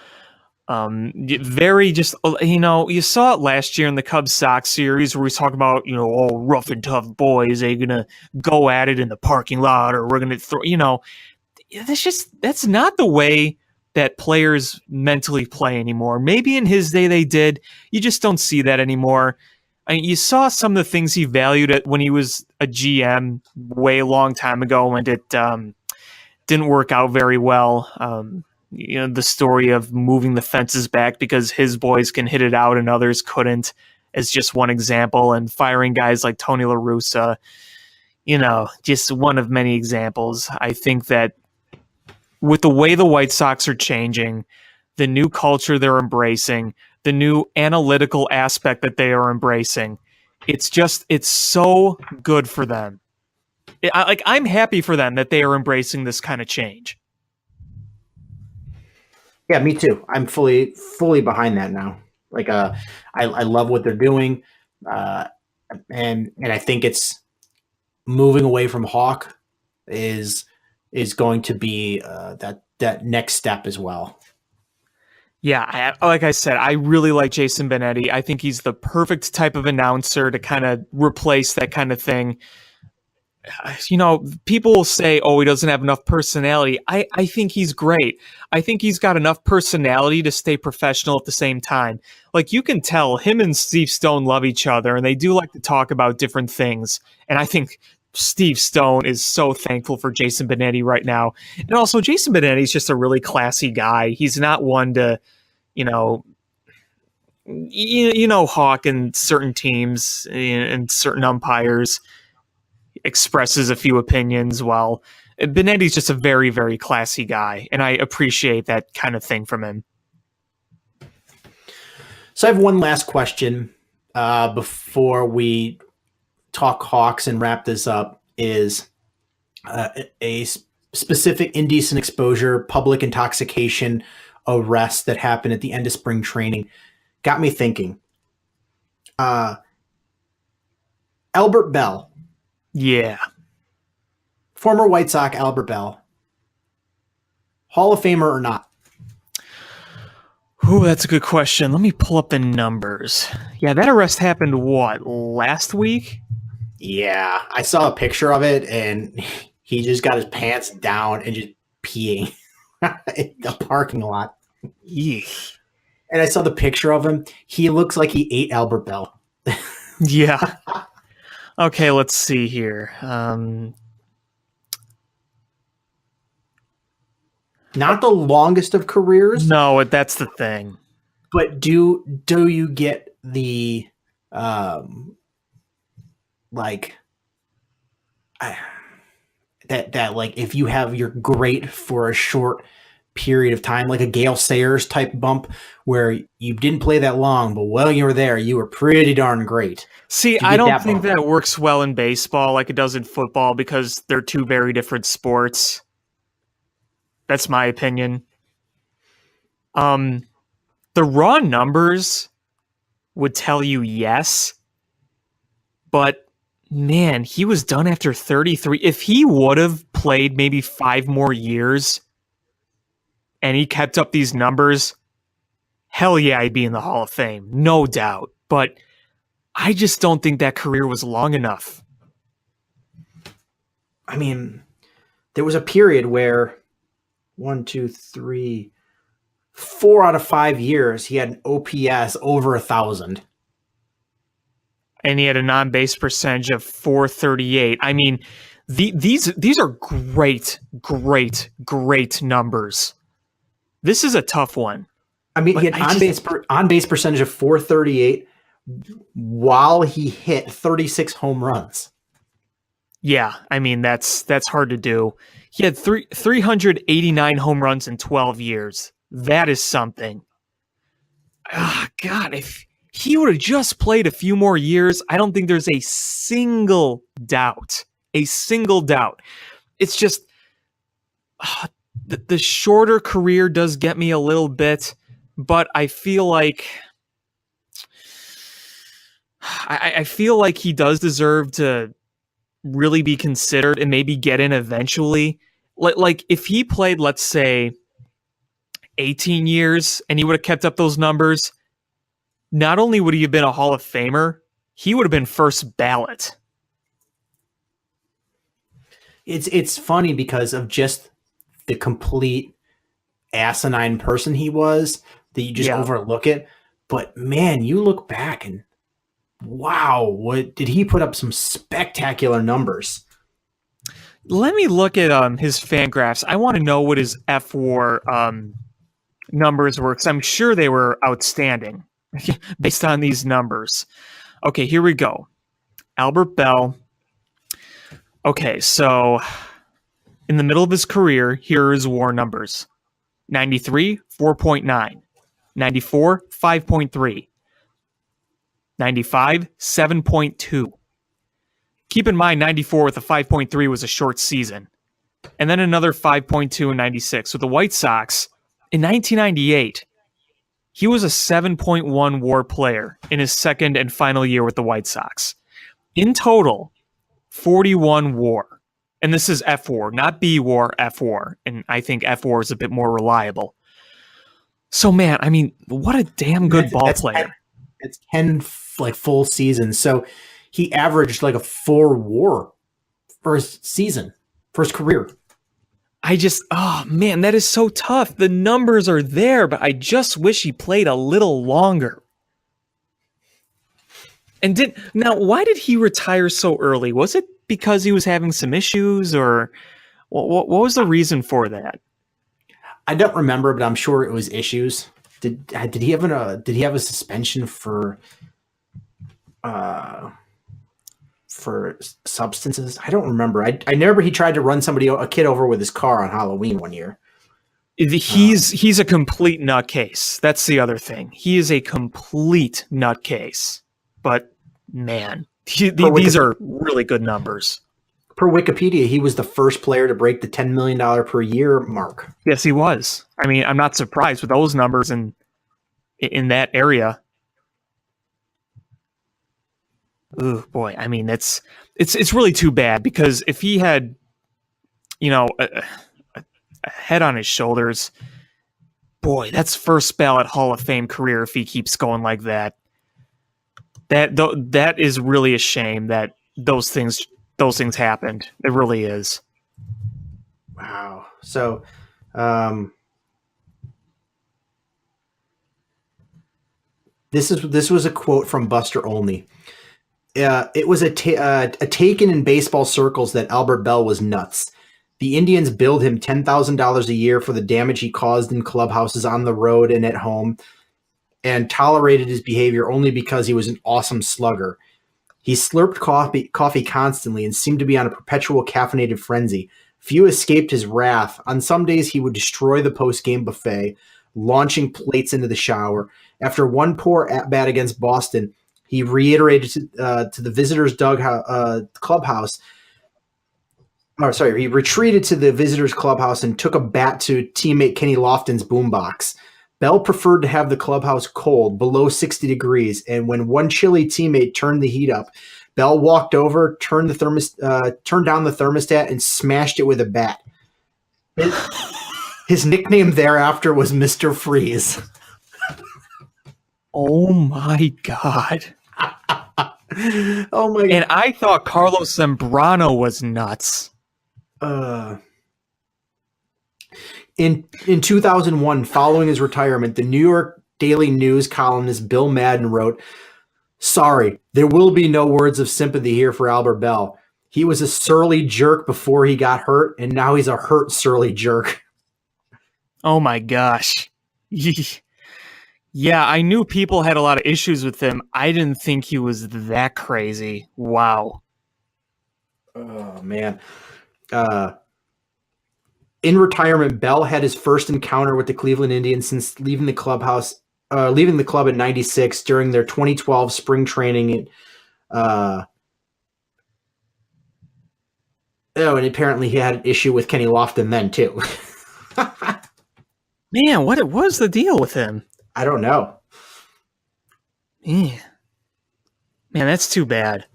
Very just, you saw it last year in the Cubs Sox series where he's talking about, rough and tough boys. Are you going to go at it in the parking lot, or we're going to throw, that's not the way that players mentally play anymore. Maybe in his day they did. You just don't see that anymore. I mean, you saw some of the things he valued when he was a GM way long time ago, and it didn't work out very well. The story of moving the fences back because his boys can hit it out and others couldn't is just one example, and firing guys like Tony La Russa, just one of many examples. I think that with the way the White Sox are changing, the new culture they're embracing, the new analytical aspect that they are embracing, it's so good for them. I'm happy for them that they are embracing this kind of change. Yeah, me too. I'm fully behind that now. I love what they're doing, and I think it's moving away from Hawk is going to be that next step as well. Yeah, like I said, I really like Jason Benetti. I think he's the perfect type of announcer to kind of replace that kind of thing. People will say, oh, he doesn't have enough personality. I think he's great. I think he's got enough personality to stay professional at the same time. Like, you can tell him and Steve Stone love each other, and they do like to talk about different things. And I think Steve Stone is so thankful for Jason Benetti right now. And also, Jason Benetti is just a really classy guy. He's not one to, hawk in certain teams and certain umpires expresses a few opinions while Benetti's just a very, very classy guy, and I appreciate that kind of thing from him. So I have one last question before we talk Hawks and wrap this up. Is a specific indecent exposure, public intoxication arrest that happened at the end of spring training got me thinking. Albert Bell, Yeah. former White Sox Albert Bell, Hall of Famer or not? Ooh, that's a good question. Let me pull up the numbers. Yeah, that arrest happened, what, last week? Yeah, I saw a picture of it, and he just got his pants down and just peeing in the parking lot. Eek. And I saw the picture of him. He looks like he ate Albert Bell. Yeah. Okay, let's see here. Not the longest of careers, No, that's the thing. but do you get the like that like if you have your great for a short period of time, like a Gale Sayers type bump where you didn't play that long, but while you were there, you were pretty darn great. See, You I get don't that think bump. that works well in baseball like it does in football because they're two very different sports. That's my opinion. The raw numbers would tell you yes, but man, he was done after 33. If he would have played maybe 5 more years and he kept up these numbers, hell yeah, I'd be in the Hall of Fame, no doubt. But I just don't think that career was long enough. I mean, there was a period where 1, 2, 3, 4 out of 5 years he had an OPS over 1,000. And he had a non-base percentage of 438. I mean, these are great numbers. This is a tough one. I mean, he had on base percentage of 438 while he hit 36 home runs. Yeah, I mean that's hard to do. He had 389 home runs in 12 years. That is something. God, if he would have just played a few more years, I don't think there's a single doubt. It's just the shorter career does get me a little bit, but I feel like I feel like he does deserve to really be considered and maybe get in eventually. Like if he played, let's say, 18 years and he would have kept up those numbers, not only would he have been a Hall of Famer, he would have been first ballot. It's funny because of just the complete asinine person he was that you just overlook it. But man, you look back and wow, what did he put up some spectacular numbers? Let me look at his fan graphs. I want to know what his F4 numbers were because I'm sure they were outstanding based on these numbers. Okay, here we go. Albert Bell. Okay, so in the middle of his career, here are his WAR numbers. 93, 4.9. 94, 5.3. 95, 7.2. Keep in mind, 94 with a 5.3 was a short season. And then another 5.2 in 96. With the White Sox, in 1998, he was a 7.1 WAR player in his second and final year with the White Sox. In total, 41 WAR. And this is F WAR, not B WAR, F WAR. And I think F WAR is a bit more reliable. So, man, I mean, what a damn good ball player. It's 10 like full seasons. So he averaged like a 4 WAR first season, first career. Oh man, that is so tough. The numbers are there, but I just wish he played a little longer. And why did he retire so early? Was it because he was having some issues, or what was the reason for that? I don't remember, but I'm sure it was issues. Did he have a suspension for for substances. I don't remember. I remember he tried to run a kid over with his car on Halloween one year. He's a complete nutcase. That's the other thing. He is a complete nutcase. But man, these are really good numbers. Per Wikipedia, he was the first player to break the $10 million per year mark. Yes, he was. I mean, I'm not surprised with those numbers in that area. Oh boy, I mean, it's really too bad, because if he had, a head on his shoulders, boy, that's first ballot Hall of Fame career if he keeps going like that. That is really a shame that those things happened. It really is. Wow. So, this was a quote from Buster Olney. It was a taken in baseball circles that Albert Bell was nuts. The Indians billed him $10,000 a year for the damage he caused in clubhouses on the road and at home, and tolerated his behavior only because he was an awesome slugger. He slurped coffee constantly and seemed to be on a perpetual caffeinated frenzy. Few escaped his wrath. On some days, he would destroy the post-game buffet, launching plates into the shower. After one poor at-bat against Boston, he reiterated to the visitors' clubhouse. He retreated to the visitors' clubhouse and took a bat to teammate Kenny Lofton's boombox. Bell preferred to have the clubhouse cold, below 60 degrees, and when one chilly teammate turned the heat up, Bell walked over, turned down the thermostat, and smashed it with a bat. His nickname thereafter was Mr. Freeze. Oh my God. Oh my God. And I thought Carlos Zambrano was nuts. In 2001, following his retirement, the New York Daily News columnist Bill Madden wrote, "Sorry, there will be no words of sympathy here for Albert Bell. He was a surly jerk before he got hurt, and now he's a hurt surly jerk." Oh my gosh. Yeah, I knew people had a lot of issues with him. I didn't think he was that crazy. Wow. Oh, man. In retirement, Bell had his first encounter with the Cleveland Indians since leaving the club in '96 during their 2012 spring training. And apparently he had an issue with Kenny Lofton then too. Man, what was the deal with him? I don't know. Yeah. Man, that's too bad.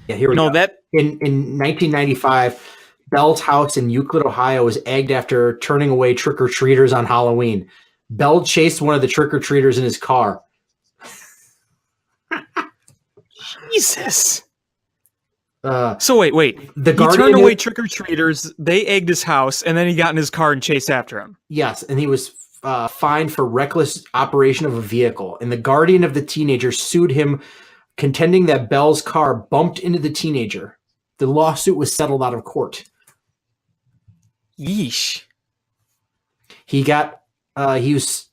Yeah, here we go. In 1995, Bell's house in Euclid, Ohio was egged after turning away trick-or-treaters on Halloween. Bell chased one of the trick-or-treaters in his car. Jesus. So wait. He turned away trick-or-treaters, they egged his house, and then he got in his car and chased after him. Yes, and he was fined for reckless operation of a vehicle. And the guardian of the teenager sued him, contending that Bell's car bumped into the teenager. The lawsuit was settled out of court. Yeesh. He was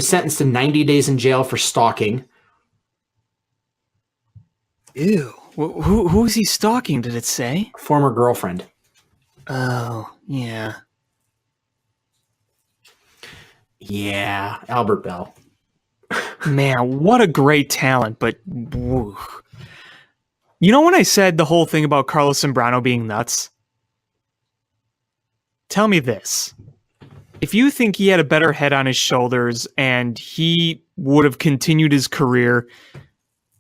sentenced to 90 days in jail for stalking. Ew. Who is he stalking, did it say? Former girlfriend. Oh, yeah. Yeah, Albert Bell. Man, what a great talent, but woo. You know when I said the whole thing about Carlos Zambrano being nuts? Tell me this. If you think he had a better head on his shoulders and he would have continued his career,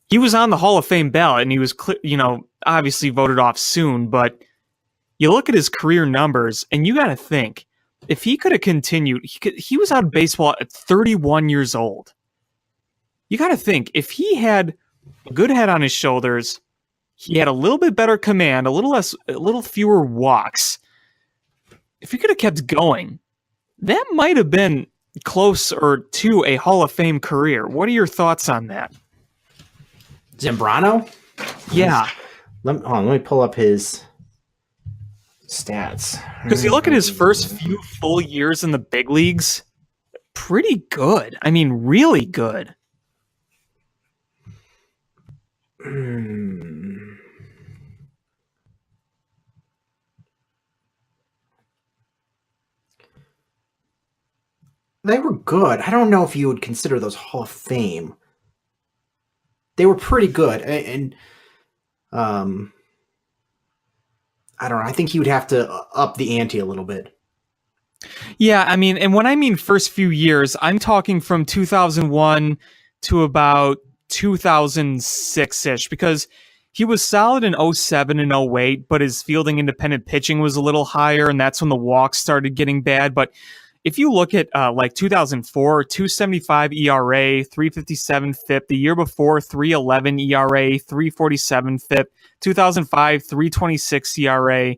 he was on the Hall of Fame ballot and he was, obviously voted off soon, but you look at his career numbers and you got to think, if he could have continued, he was out of baseball at 31 years old. You got to think, if he had a good head on his shoulders, he had a little bit better command, a little fewer walks. If he could have kept going, that might have been closer to a Hall of Fame career. What are your thoughts on that? Zambrano? Yeah. Let me pull up his stats. Because you look at his first few full years in the big leagues, pretty good. I mean, really good. They were good. I don't know if you would consider those Hall of Fame. They were pretty good, and I don't know. I think he would have to up the ante a little bit. Yeah, I mean, and when I mean first few years, I'm talking from 2001 to about 2006-ish, because he was solid in '07 and '08, but his fielding independent pitching was a little higher, and that's when the walks started getting bad. But if you look at like 2004, 275 ERA, 357 FIP, the year before, 311 ERA, 347 FIP, 2005, 326 ERA,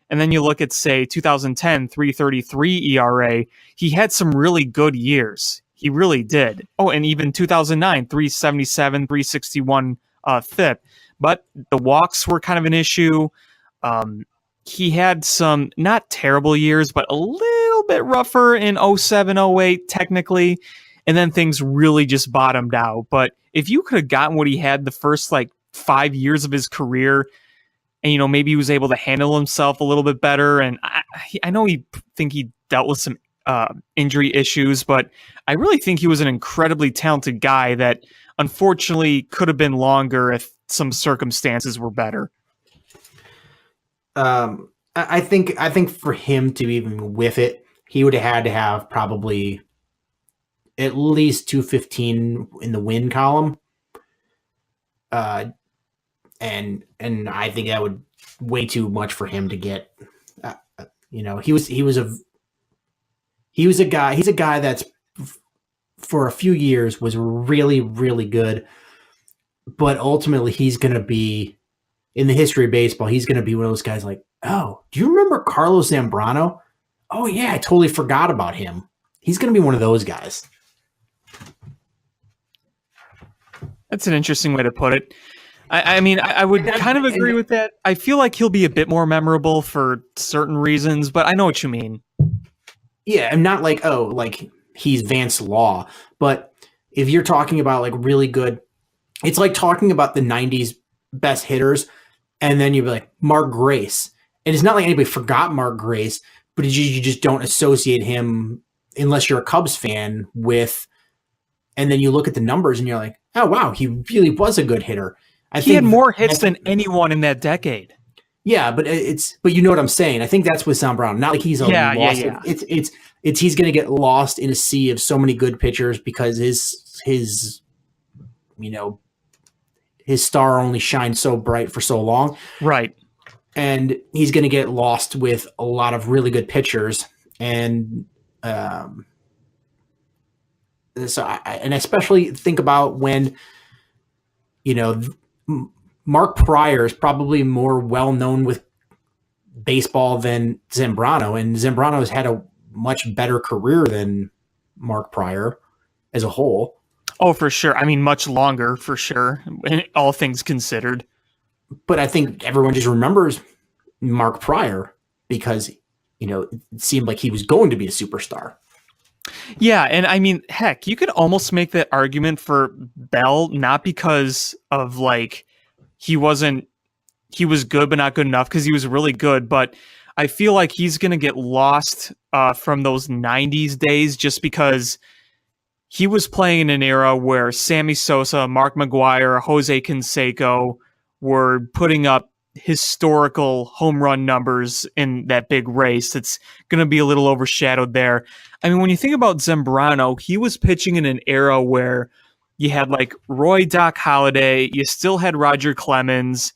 and then you look at, say, 2010, 333 ERA. He had some really good years. He really did. Oh, and even 2009, 377, 361 FIP. But the walks were kind of an issue. He had some not terrible years, but a little bit rougher in '07, '08, technically. And then things really just bottomed out. But if you could have gotten what he had the first like 5 years of his career, and, you know, maybe he was able to handle himself a little bit better. And I know he dealt with some injury issues, but I really think he was an incredibly talented guy that unfortunately could have been longer if some circumstances were better. I think for him to even whiff it, he would have had to have probably at least 215 in the win column. And I think that would way too much for him to get. He's a guy that's for a few years was really, really good, but ultimately he's going to be in the history of baseball. He's going to be one of those guys like, oh, do you remember Carlos Zambrano? Oh yeah, I totally forgot about him. He's going to be one of those guys. That's an interesting way to put it. I mean, I would kind of agree with that. I feel like he'll be a bit more memorable for certain reasons, but I know what you mean. Yeah, I'm not like, oh, like he's Vance Law, but if you're talking about like really good, it's like talking about the 90s best hitters, and then you'd be like, Mark Grace. And it's not like anybody forgot Mark Grace, but you just don't associate him, unless you're a Cubs fan, with, and then you look at the numbers and you're like, oh, wow, he really was a good hitter. He had more hits than anyone in that decade. Yeah, but you know what I'm saying. I think that's with Zambrano. Not like he's a lost. Yeah. It's he's going to get lost in a sea of so many good pitchers because his star only shined so bright for so long. Right. And he's going to get lost with a lot of really good pitchers, and so I especially think about when, Mark Pryor is probably more well known with baseball than Zambrano, and Zambrano has had a much better career than Mark Pryor as a whole. Oh, for sure. I mean, much longer, for sure, all things considered. But I think everyone just remembers Mark Pryor because, it seemed like he was going to be a superstar. Yeah, and I mean, heck, you could almost make that argument for Bell, not because of like he was good but not good enough, because he was really good, but I feel like he's going to get lost from those 90s days just because he was playing in an era where Sammy Sosa, Mark McGwire, Jose Canseco were putting up historical home run numbers in that big race. It's going to be a little overshadowed there. I mean, when you think about Zambrano, he was pitching in an era where you had like Roy Doc Halladay, you still had Roger Clemens,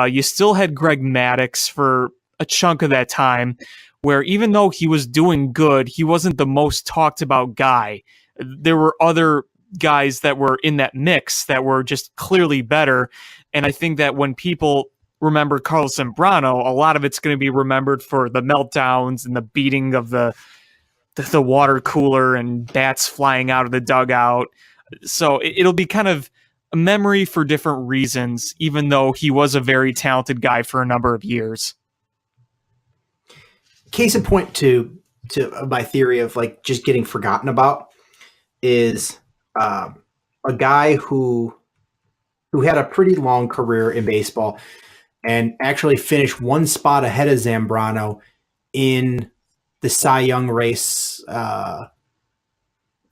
you still had Greg Maddux for a chunk of that time, where even though he was doing good, he wasn't the most talked about guy. There were other guys that were in that mix that were just clearly better. And I think that when people remember Carlos Zambrano, a lot of it's going to be remembered for the meltdowns and the beating of the water cooler and bats flying out of the dugout. So it'll be kind of a memory for different reasons, even though he was a very talented guy for a number of years. Case in point to my theory of like just getting forgotten about is a guy who had a pretty long career in baseball and actually finished one spot ahead of Zambrano in the Cy Young race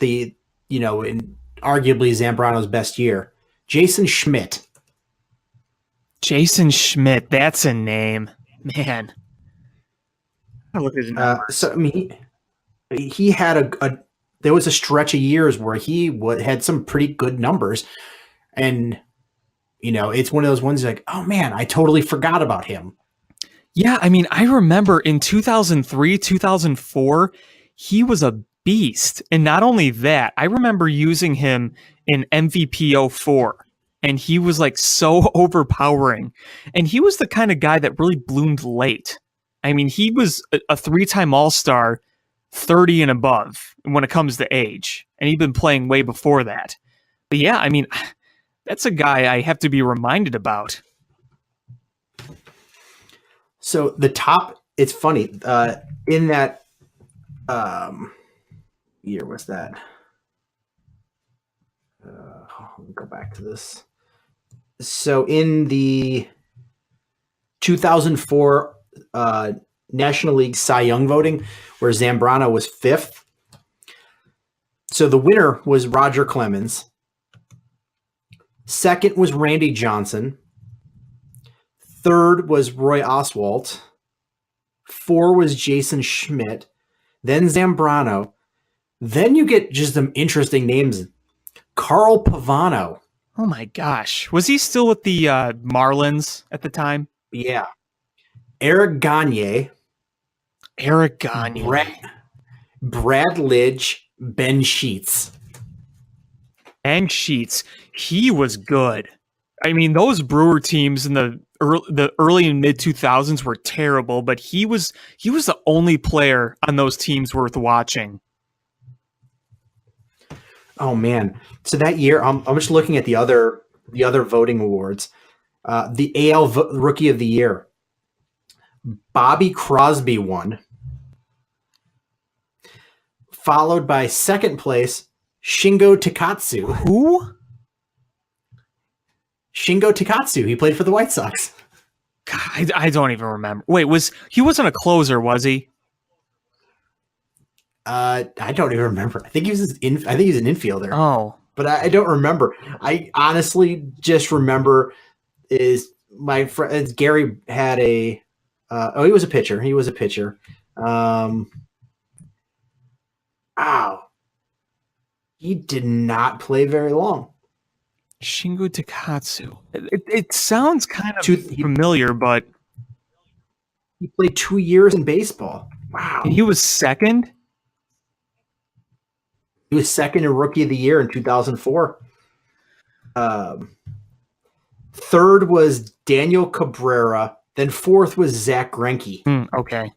the, in arguably Zambrano's best year. Jason Schmidt. Jason Schmidt, that's a name. Man. I look at his numbers. So, I mean, he had there was a stretch of years where he had some pretty good numbers. And, it's one of those ones like, oh man, I totally forgot about him. Yeah, I mean, I remember in 2003, 2004, he was a beast. And not only that, I remember using him in MVP 04. And he was like so overpowering. And he was the kind of guy that really bloomed late. I mean, he was a 3-time All-Star, 30 and above when it comes to age. And he'd been playing way before that. But yeah, I mean, that's a guy I have to be reminded about. So the top, it's funny, in that year was that? Let me go back to this. So in the 2004 National League Cy Young voting, where Zambrano was 5th, so the winner was Roger Clemens. Second was Randy Johnson. Third was Roy Oswalt. 4 was Jason Schmidt. Then Zambrano. Then you get just some interesting names. Carl Pavano. Oh my gosh. Was he still with the Marlins at the time? Yeah. Eric Gagne. Eric Gagne. Brad Lidge. Ben Sheets. And Sheets. He was good. I mean, those Brewer teams in the early and mid 2000s were terrible, but he was the only player on those teams worth watching. Oh man! So that year, I'm just looking at the other voting awards. The AL Rookie of the Year, Bobby Crosby won, followed by second place Shingo Takatsu. Who? Shingo Takatsu. He played for the White Sox. God, I don't even remember. Wait, he wasn't a closer, was he? I don't even remember. I think he was an infielder. Oh, but I don't remember. I honestly just remember is my friend Gary had he was a pitcher. He was a pitcher. He did not play very long. Shingo Takatsu. It sounds kind of familiar, but he played 2 years in baseball. Wow. He was second? He was second in Rookie of the Year in 2004. Third was Daniel Cabrera. Then fourth was Zach Greinke. Okay.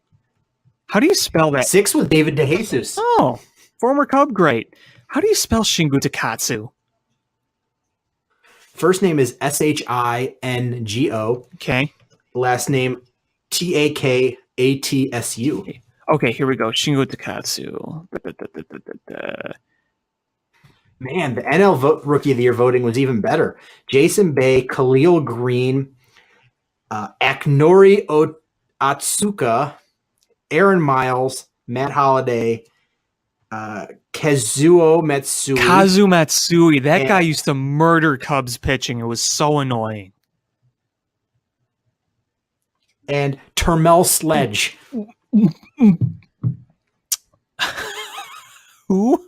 How do you spell that? Sixth was David DeJesus. Oh, former Cub great. How do you spell Shingo Takatsu? First name is Shingo. Okay. Last name Takatsu. Okay, here we go. Shingo Takatsu. Man, the NL Rookie of the Year voting was even better. Jason Bay, Khalil Green, Aknori Atsuka, Aaron Miles, Matt Holliday, Kazuo Matsui. Kazu Matsui. That guy used to murder Cubs pitching. It was so annoying. And Termel Sledge. Who?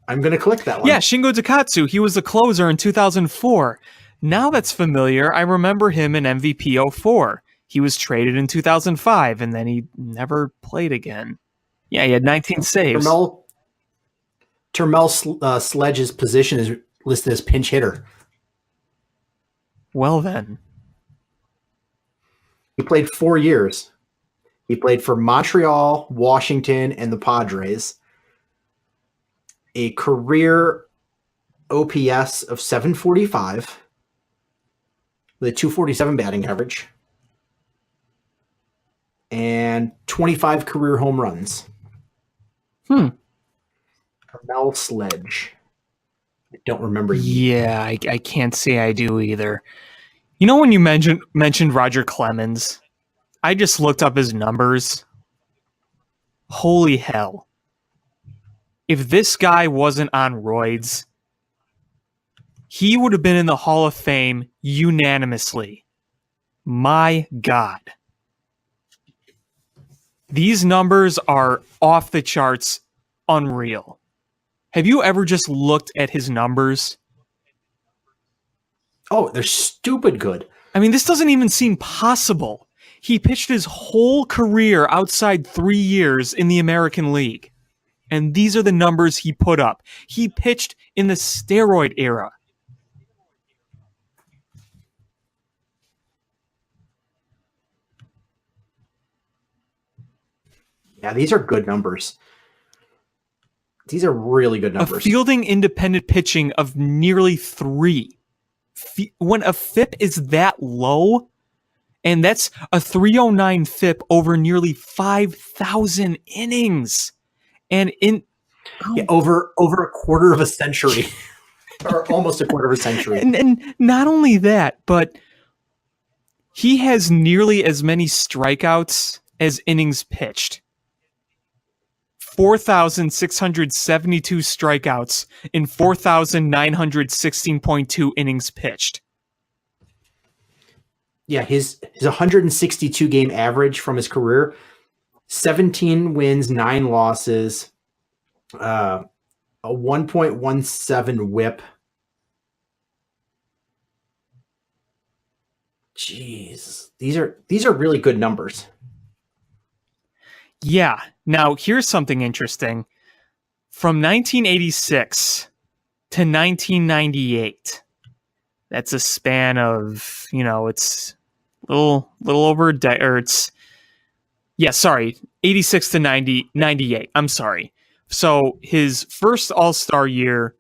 I'm going to click that one. Yeah, Shingo Takatsu. He was the closer in 2004. Now that's familiar. I remember him in MVP 04. He was traded in 2005, and then he never played again. Yeah, he had 19 saves. Termel Sledge's position is listed as pinch hitter. Well then. He played 4 years. He played for Montreal, Washington, and the Padres. A career OPS of 745 with a 247 batting average and 25 career home runs. Termel Sledge. I don't remember. Yeah, I can't say I do either. You know, when you mentioned Roger Clemens, I just looked up his numbers. Holy hell. if this guy wasn't on roids, he would have been in the Hall of Fame unanimously. My God. These numbers are off the charts, unreal. Have you ever just looked at his numbers? Oh, they're stupid good. I mean, this doesn't even seem possible. He pitched his whole career outside 3 years in the American League. And these are the numbers he put up. He pitched in the steroid era. Yeah, these are good numbers. These are really good A numbers. fielding independent pitching of nearly 3. When a FIP is that low, and that's a 309 FIP over nearly 5,000 innings. And over a quarter of a century. Or almost a quarter of a century. And not only that, but he has nearly as many strikeouts as innings pitched. 4,672 strikeouts in 4,916.2 innings pitched. Yeah, his 162 game average from his career, 17 wins, 9 losses, a 1.17 whip. Jeez, these are really good numbers. Yeah. Now, here's something interesting. From 1986 to 1998, that's a span of, it's a little over a day, or it's, 86 to 98. I'm sorry. So his first All-Star year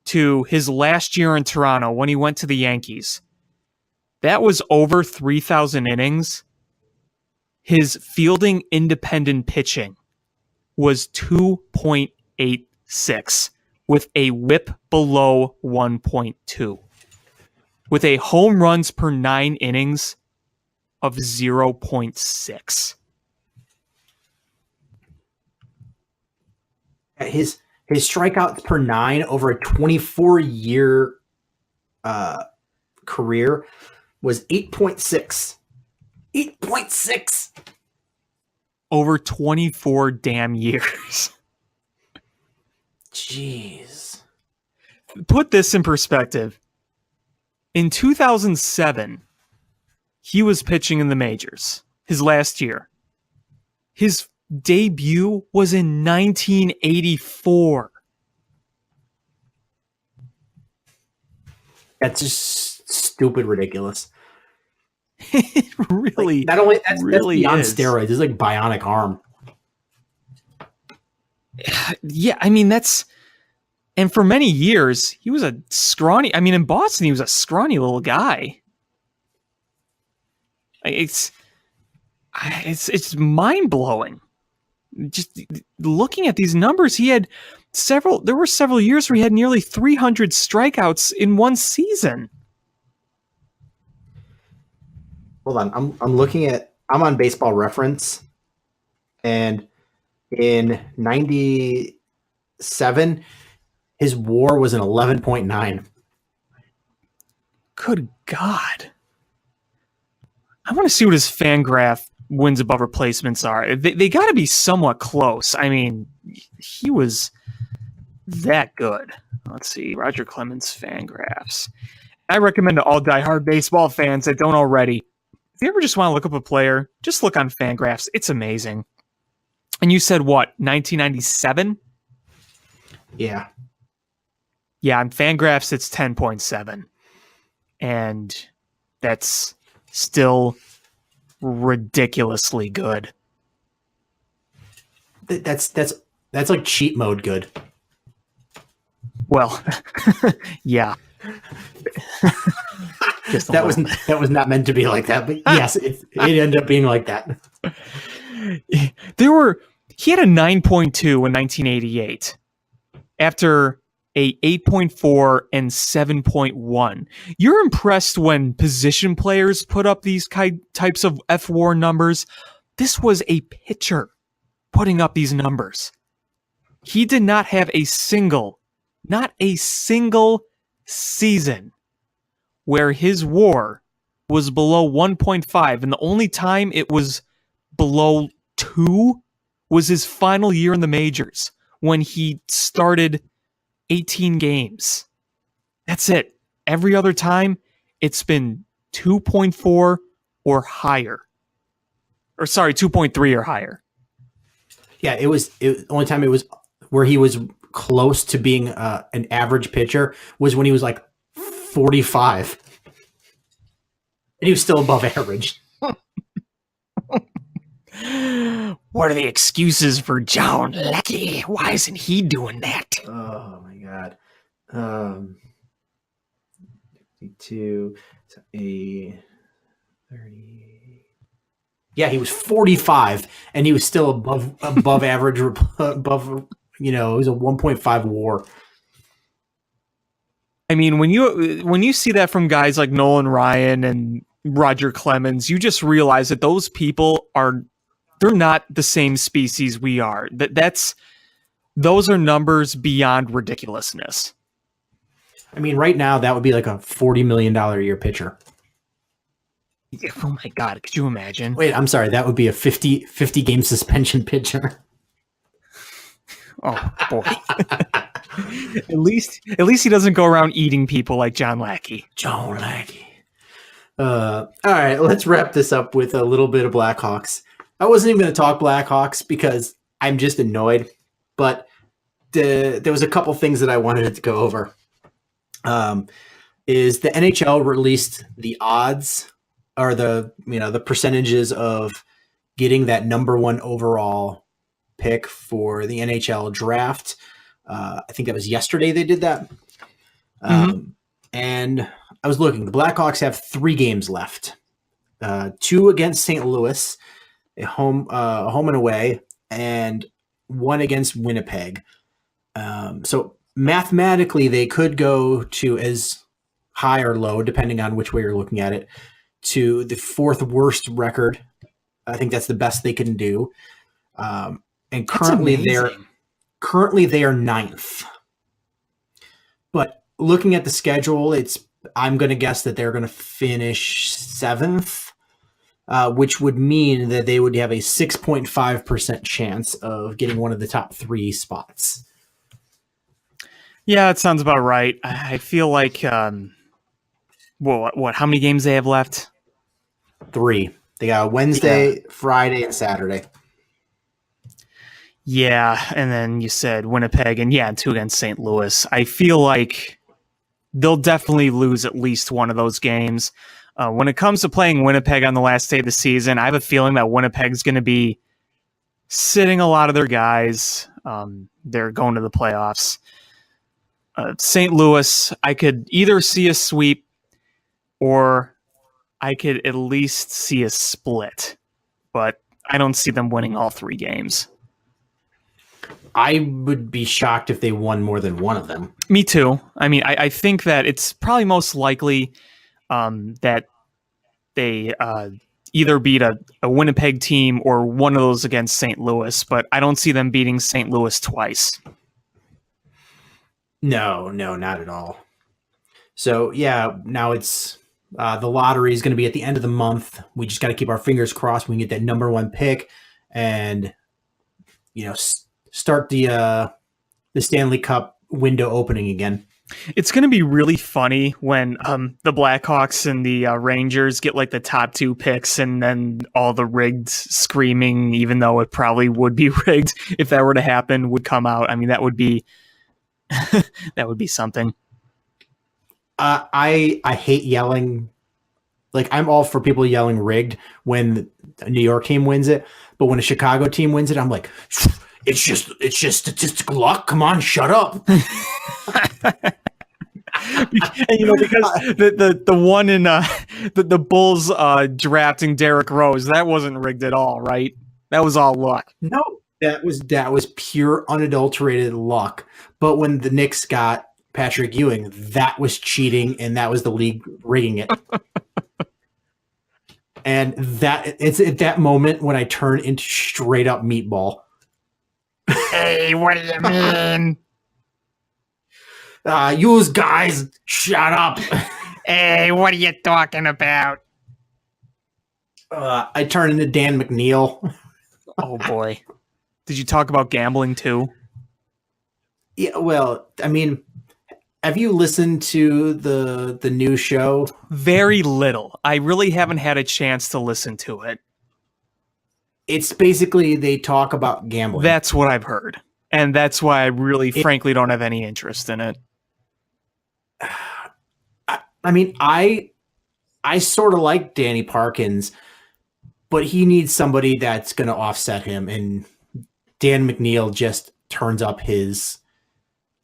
to his last year in Toronto when he went to the Yankees, that was over 3,000 innings. His fielding independent pitching was 2.86 with a whip below 1.2 with a home runs per 9 innings of 0.6. His strikeouts per 9 over a 24-year career was 8.6. 8.6 over 24 damn years. Jeez. Put this in perspective. In 2007, he was pitching in the majors, his last year. His debut was in 1984. That's just stupid ridiculous. It really, not only that's really beyond is. steroids. It's like bionic arm. Yeah, I mean and for many years he was a scrawny. I mean, in Boston he was a scrawny little guy. It's mind blowing. Just looking at these numbers, there were several years where he had nearly 300 strikeouts in one season. Hold on, I'm on Baseball Reference, and in 97, his WAR was an 11.9. Good God. I want to see what his Fangraph wins above replacements are. They got to be somewhat close. I mean, he was that good. Let's see, Roger Clemens Fangraphs. I recommend to all diehard baseball fans that don't already, if you ever just want to look up a player, just look on Fangraphs. It's amazing. And you said what, 1997? Yeah. Yeah, on Fangraphs it's 10.7. And that's still ridiculously good. That's like cheat mode good. Well, yeah. That was not meant to be like that, but yes, it ended up being like that. He had a 9.2 in 1988 after a 8.4 and 7.1. You're impressed when position players put up these types of F-WAR numbers. This was a pitcher putting up these numbers. He did not have not a single season where his WAR was below 1.5, and the only time it was below 2 was his final year in the majors when he started 18 games. That's it. Every other time, it's been 2.4 or higher. Or sorry, 2.3 or higher. Yeah, the only time it was where he was close to being an average pitcher was when he was like 45. And he was still above average. What are the excuses for John Leckie? Why isn't he doing that? Oh my God. 52, 30. Yeah, he was 45 and he was still above average, above, it was a 1.5 WAR. I mean, when you see that from guys like Nolan Ryan and Roger Clemens, you just realize that those people they're not the same species we are. Those are numbers beyond ridiculousness. I mean, right now that would be like a $40 million a year pitcher. Oh my God, could you imagine? Wait, I'm sorry, that would be a 50 game suspension pitcher. Oh boy. At least he doesn't go around eating people like John Leckie. John Leckie. All right, let's wrap this up with a little bit of Blackhawks. I wasn't even going to talk Blackhawks because I'm just annoyed, but there was a couple things that I wanted to go over. Is the NHL released the odds or the percentages of getting that number 1 overall pick for the NHL draft. I think that was yesterday they did that. And I was looking. The Blackhawks have 3 games left. 2 against St. Louis, a home and away, and 1 against Winnipeg. So mathematically, they could go to as high or low, depending on which way you're looking at it, to the 4th worst record. I think that's the best they can do. And currently they are 9th. But looking at the schedule, I'm going to guess that they're going to finish 7th, which would mean that they would have a 6.5% chance of getting one of the top 3 spots. Yeah, it sounds about right. I feel like, how many games they have left? 3. They got Wednesday, Friday, and Saturday. Yeah, and then you said Winnipeg, and 2 against St. Louis. I feel like they'll definitely lose at least one of those games. When it comes to playing Winnipeg on the last day of the season, I have a feeling that Winnipeg's going to be sitting a lot of their guys. They're going to the playoffs. St. Louis, I could either see a sweep or I could at least see a split, but I don't see them winning all 3 games. I would be shocked if they won more than one of them. Me too. I mean, I think that it's probably most likely that they either beat a Winnipeg team or one of those against St. Louis, but I don't see them beating St. Louis twice. No, not at all. So, now it's the lottery is going to be at the end of the month. We just got to keep our fingers crossed we can get that number 1 pick and, start the Stanley Cup window opening again. It's going to be really funny when the Blackhawks and the Rangers get like the top 2 picks and then all the rigged screaming, even though it probably would be rigged if that were to happen, would come out. I mean, that would be that would be something. I hate yelling. Like, I'm all for people yelling rigged when a New York team wins it, but when a Chicago team wins it, I'm like, it's just statistical luck. Come on, shut up. And, because the one in the Bulls drafting Derrick Rose, that wasn't rigged at all, right? That was all luck. No, that was pure unadulterated luck. But when the Knicks got Patrick Ewing, that was cheating, and that was the league rigging it. And it's at that moment when I turn into straight up meatball. Hey, what do you mean? Yous guys, shut up. Hey, what are you talking about? I turn into Dan McNeil. Oh boy. Did you talk about gambling too? Yeah, well, I mean, have you listened to the new show? Very little. I really haven't had a chance to listen to it. It's basically they talk about gambling. That's what I've heard. And that's why I really, frankly, don't have any interest in it. I mean, I sort of like Danny Parkins, but he needs somebody that's going to offset him, and Dan McNeil just turns up his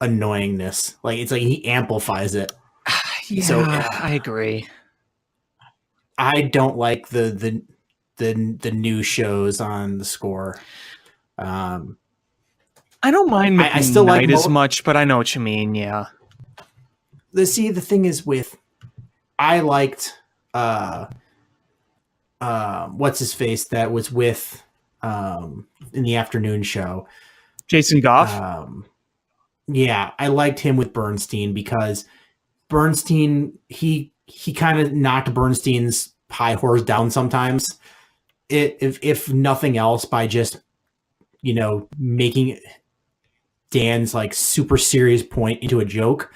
annoyingness. Like it's like he amplifies it. Yeah, So I agree. I don't like the new shows on the Score. I don't mind McKnight I still like as much, but I know what you mean. Yeah. The thing is with I liked what's his face that was with in the afternoon show. Jason Goff. Yeah, I liked him with Bernstein because Bernstein he kind of knocked Bernstein's high horse down sometimes. If nothing else, by just making Dan's like super serious point into a joke.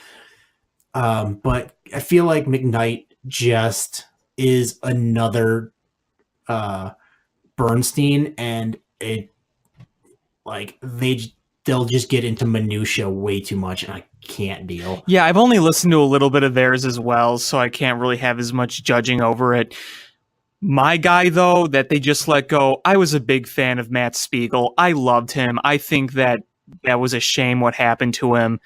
But I feel like McKnight just is another Bernstein, and it like they'll just get into minutia way too much, and I can't deal. Yeah, I've only listened to a little bit of theirs as well, so I can't really have as much judging over it. My guy, though, that they just let go, I was a big fan of Matt Spiegel. I loved him. I think that was a shame what happened to him.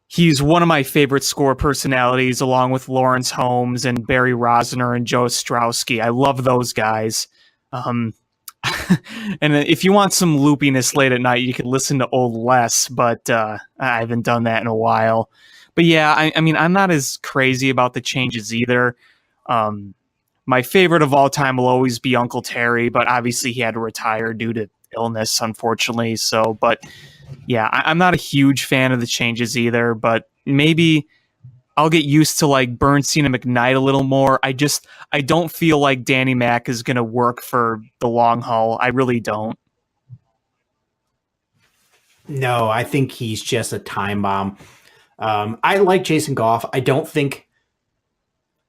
He's one of my favorite Score personalities, along with Lawrence Holmes and Barry Rosner and Joe Ostrowski. I love those guys. And if you want some loopiness late at night, you can listen to Old Les, but I haven't done that in a while. But yeah, I mean, I'm not as crazy about the changes either. My favorite of all time will always be Uncle Terry, but obviously he had to retire due to illness, unfortunately. So, but yeah, I'm not a huge fan of the changes either, but maybe I'll get used to like Bernstein and McKnight a little more. I don't feel like Danny Mac is going to work for the long haul. I really don't. No, I think he's just a time bomb. I like Jason Goff. I don't think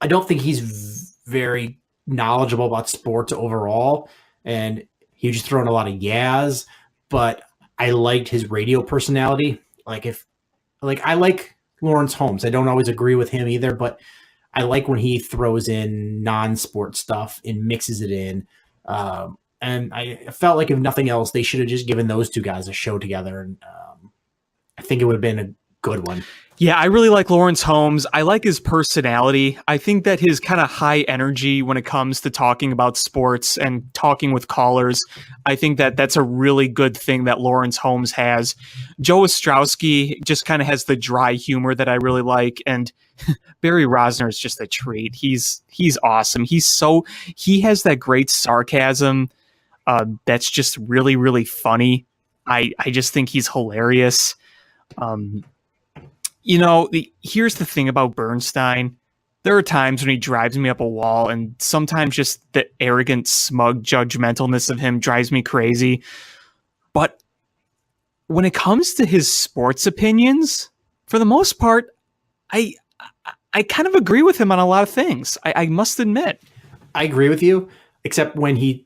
he's very knowledgeable about sports overall, and he was just throwing a lot of yas, but I liked his radio personality. I like Lawrence Holmes. I don't always agree with him either, but I like when he throws in non-sport stuff and mixes it in. And I felt like if nothing else, they should have just given those two guys a show together. And I think it would have been a good one. Yeah, I really like Lawrence Holmes. I like his personality. I think that his kind of high energy when it comes to talking about sports and talking with callers, I think that that's a really good thing that Lawrence Holmes has. Joe Ostrowski just kind of has the dry humor that I really like, and Barry Rosner is just a treat. He's awesome. He has that great sarcasm that's just really, really funny. I just think he's hilarious. Here's the thing about Bernstein. There are times when he drives me up a wall, and sometimes just the arrogant, smug judgmentalness of him drives me crazy. But when it comes to his sports opinions, for the most part, I kind of agree with him on a lot of things. I must admit. I agree with you, except when he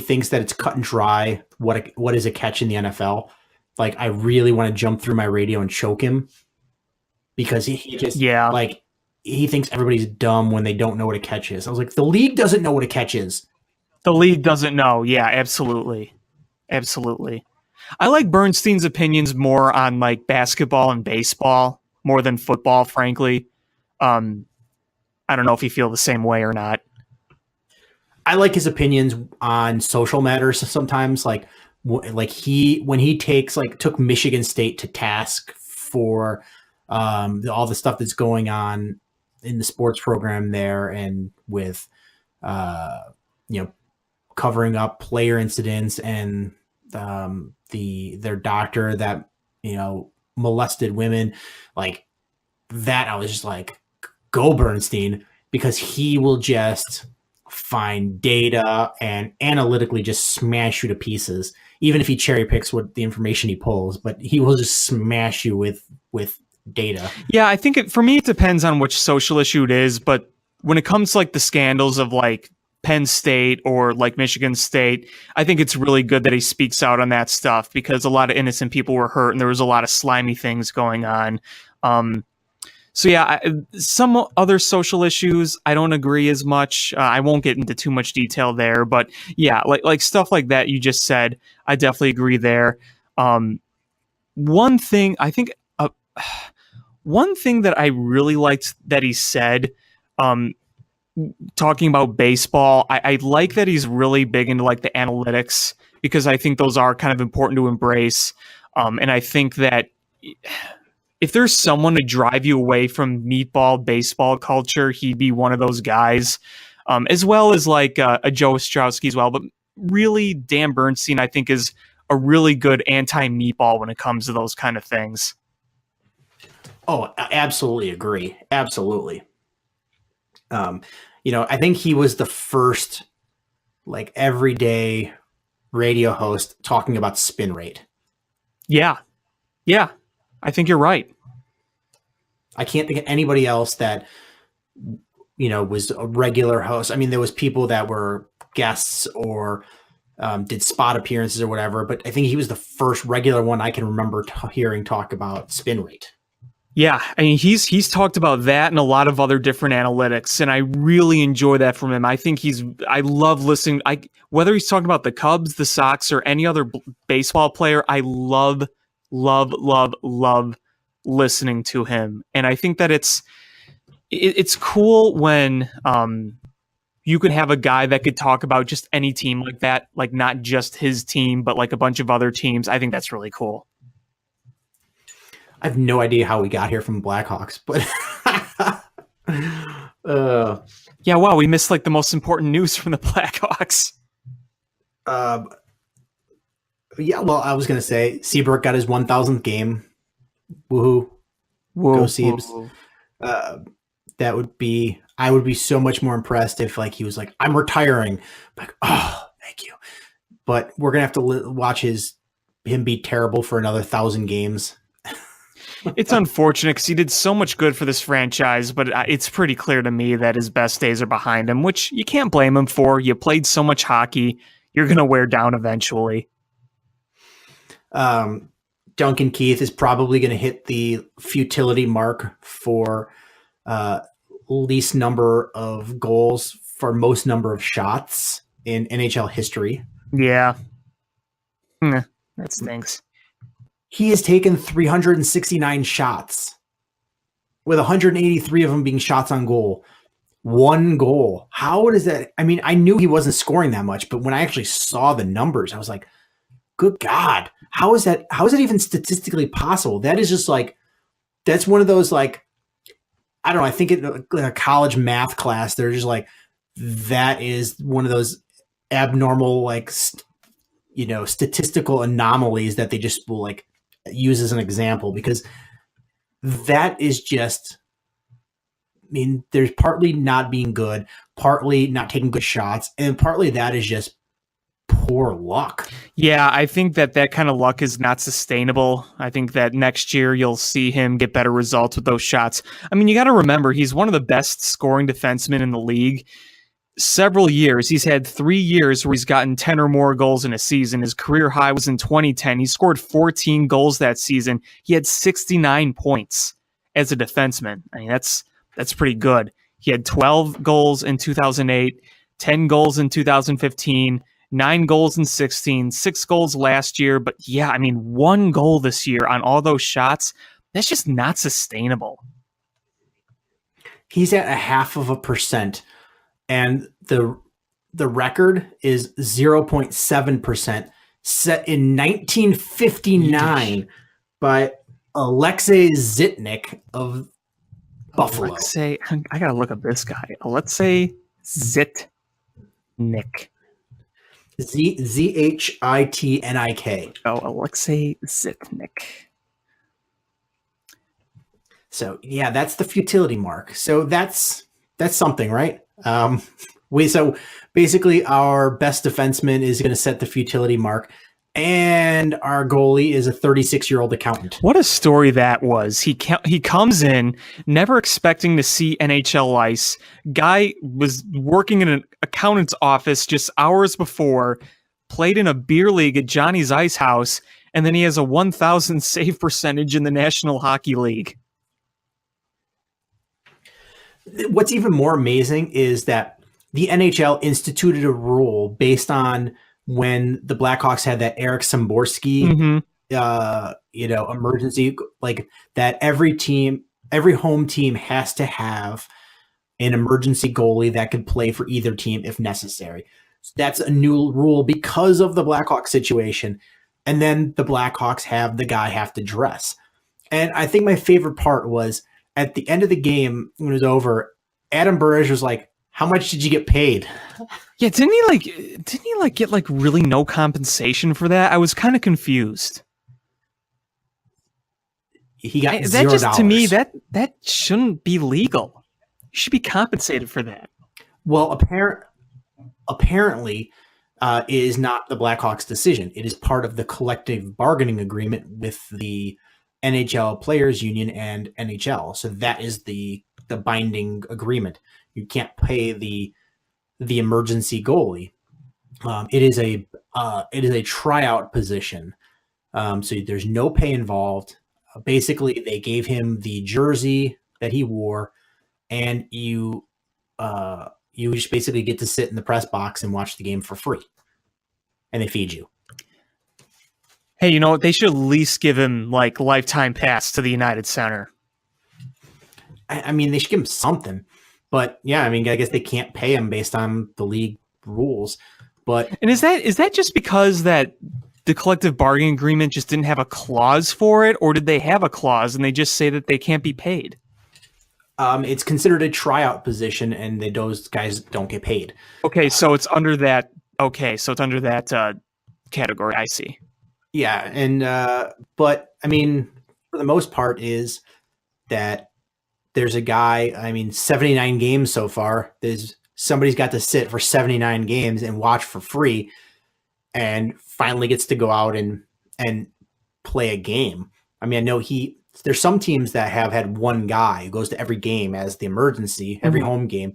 thinks that it's cut and dry. What is a catch in the NFL? Like, I really want to jump through my radio and choke him. Because he just, like, he thinks everybody's dumb when they don't know what a catch is. I was like, the league doesn't know what a catch is. The league doesn't know. Yeah, absolutely. Absolutely. I like Bernstein's opinions more on, like, basketball and baseball more than football, frankly. I don't know if you feel the same way or not. I like his opinions on social matters sometimes. When he took Michigan State to task for all the stuff that's going on in the sports program there, and with covering up player incidents and their doctor that molested women, like that. I was just like, go Bernstein, because he will just find data and analytically just smash you to pieces, even if he cherry picks what the information he pulls, but he will just smash you with data. Yeah, I think for me it depends on which social issue it is, but when it comes to like the scandals of like Penn State or like Michigan State, I think it's really good that he speaks out on that stuff, because a lot of innocent people were hurt and there was a lot of slimy things going on. So yeah, some other social issues I don't agree as much. I won't get into too much detail there, but yeah, like stuff like that you just said, I definitely agree there. One thing I think, one thing that I really liked that he said, talking about baseball, I like that he's really big into like the analytics, because I think those are kind of important to embrace. And I think that if there's someone to drive you away from meatball baseball culture, he'd be one of those guys, as well as like a Joe Ostrowski as well. But really, Dan Bernstein, I think, is a really good anti-meatball when it comes to those kind of things. Oh, I absolutely agree. Absolutely. I think he was the first like everyday radio host talking about spin rate. Yeah. I think you're right. I can't think of anybody else that, was a regular host. I mean, there was people that were guests or did spot appearances or whatever, but I think he was the first regular one I can remember hearing talk about spin rate. Yeah, I mean, he's talked about that and a lot of other different analytics, and I really enjoy that from him. I think I love listening. Whether he's talking about the Cubs, the Sox, or any other baseball player, I love listening to him. And I think that it's cool when you could have a guy that could talk about just any team like that, like not just his team, but like a bunch of other teams. I think that's really cool. I have no idea how we got here from Blackhawks, but yeah, wow, we missed like the most important news from the Blackhawks. Yeah, well, I was gonna say Seabrook got his 1,000th game. Woohoo! Go Seabs. That would be. I would be so much more impressed if like he was like, I'm retiring. Like, oh, thank you. But we're gonna have to watch him be terrible for another 1,000 games. It's unfortunate because he did so much good for this franchise, but it's pretty clear to me that his best days are behind him, which you can't blame him for. You played so much hockey, you're going to wear down eventually. Duncan Keith is probably going to hit the futility mark for least number of goals for most number of shots in NHL history. Yeah. That stinks. He has taken 369 shots, with 183 of them being shots on goal. 1 goal. How does that? I mean, I knew he wasn't scoring that much, but when I actually saw the numbers, I was like, good God, how is that? How is it even statistically possible? That is just like, that's one of those, like, I don't know. I think in a college math class, they're just like, that is one of those abnormal, like, statistical anomalies that they just will like use as an example, because that is just, I mean, there's partly not being good, partly not taking good shots, and partly that is just poor luck. Yeah, I think that kind of luck is not sustainable. I think that next year you'll see him get better results with those shots. I mean, you got to remember, he's one of the best scoring defensemen in the league. Several years. He's had 3 years where he's gotten 10 or more goals in a season. His career high was in 2010. He scored 14 goals that season. He had 69 points as a defenseman. I mean, that's pretty good. He had 12 goals in 2008, 10 goals in 2015, 9 goals in 16, 6 goals last year. But yeah, I mean, 1 goal this year on all those shots, that's just not sustainable. He's at 0.5%. And the record is 0.7%, set in 1959 by Alexei Zitnik of Buffalo. I gotta look up this guy. Alexei Zitnik. Zhitnik. Oh, Alexei Zitnik. So yeah, that's the futility mark. So that's something, right? So basically our best defenseman is going to set the futility mark, and our goalie is a 36-year-old accountant. What a story that was. He comes in never expecting to see NHL ice. Guy was working in an accountant's office just hours before, played in a beer league at Johnny's Ice House, and then he has a 1,000 save percentage in the National Hockey League. What's even more amazing is that the NHL instituted a rule based on when the Blackhawks had that Eric Swerski, emergency, like that every home team has to have an emergency goalie that could play for either team if necessary. So that's a new rule because of the Blackhawks situation. And then the Blackhawks have to dress. And I think my favorite part was at the end of the game when it was over, Adam Burridge was like, "How much did you get paid?" Yeah, didn't he get like really no compensation for that? I was kind of confused. He got that $0. just to me that shouldn't be legal. You should be compensated for that. Well, apparently, it is not the Blackhawks' decision. It is part of the collective bargaining agreement with the NHL Players Union and NHL. So that is the binding agreement. You can't pay the emergency goalie. It is a tryout position. So there's no pay involved. Basically, they gave him the jersey that he wore, and you just basically get to sit in the press box and watch the game for free, and they feed you. Hey, you know what? They should at least give him like lifetime pass to the United Center. I mean, they should give him something, but yeah, I mean, I guess they can't pay him based on the league rules. But and is that just because that the collective bargaining agreement just didn't have a clause for it, or did they have a clause and they just say that they can't be paid? It's considered a tryout position, and those guys don't get paid. Okay, so it's under that. Okay, so it's under that category. I see. Yeah, and but I mean, for the most part, is that there's a guy. I mean, 79 games so far. Somebody's got to sit for 79 games and watch for free, and finally gets to go out and play a game. I mean, I know there's some teams that have had one guy who goes to every game as the emergency, every home game,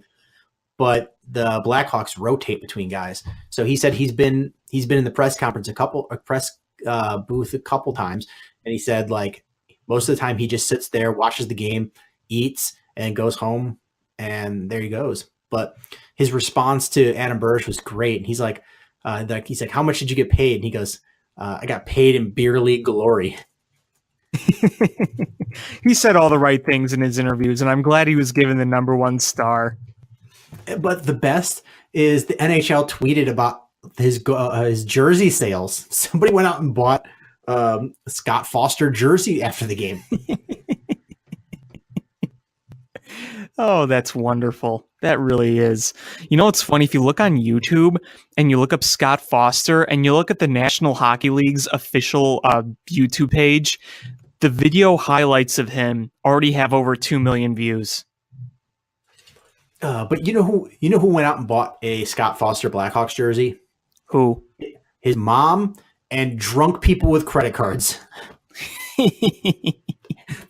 but the Blackhawks rotate between guys. So he said he's been in the press conference booth a couple times, and he said like most of the time he just sits there, watches the game, eats, and goes home, and there he goes. But his response to Adam Burridge was great. And he's like, how much did you get paid? And he goes, I got paid in beer league glory. He said all the right things in his interviews, and I'm glad he was given the #1 star. But the best is the NHL tweeted about his jersey sales. Somebody went out and bought a Scott Foster jersey after the game. Oh, that's wonderful. That really is. You know, it's funny. If you look on YouTube and you look up Scott Foster and you look at the National Hockey League's official YouTube page, the video highlights of him already have over 2 million views. But you know who went out and bought a Scott Foster Blackhawks jersey? Who? His mom and drunk people with credit cards.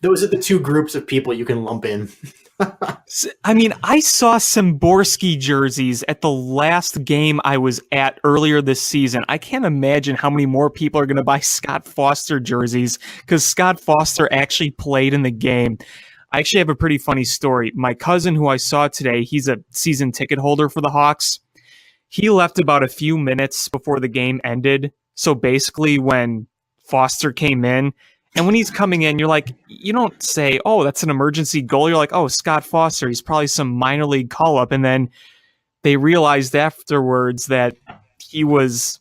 Those are the two groups of people you can lump in. I mean, I saw Swerski jerseys at the last game I was at earlier this season. I can't imagine how many more people are going to buy Scott Foster jerseys because Scott Foster actually played in the game. I actually have a pretty funny story. My cousin who I saw today, he's a season ticket holder for the Hawks. He left about a few minutes before the game ended. So basically when Foster came in, and when he's coming in, you're like, you don't say, oh, that's an emergency goal. You're like, oh, Scott Foster, he's probably some minor league call-up. And then they realized afterwards that he was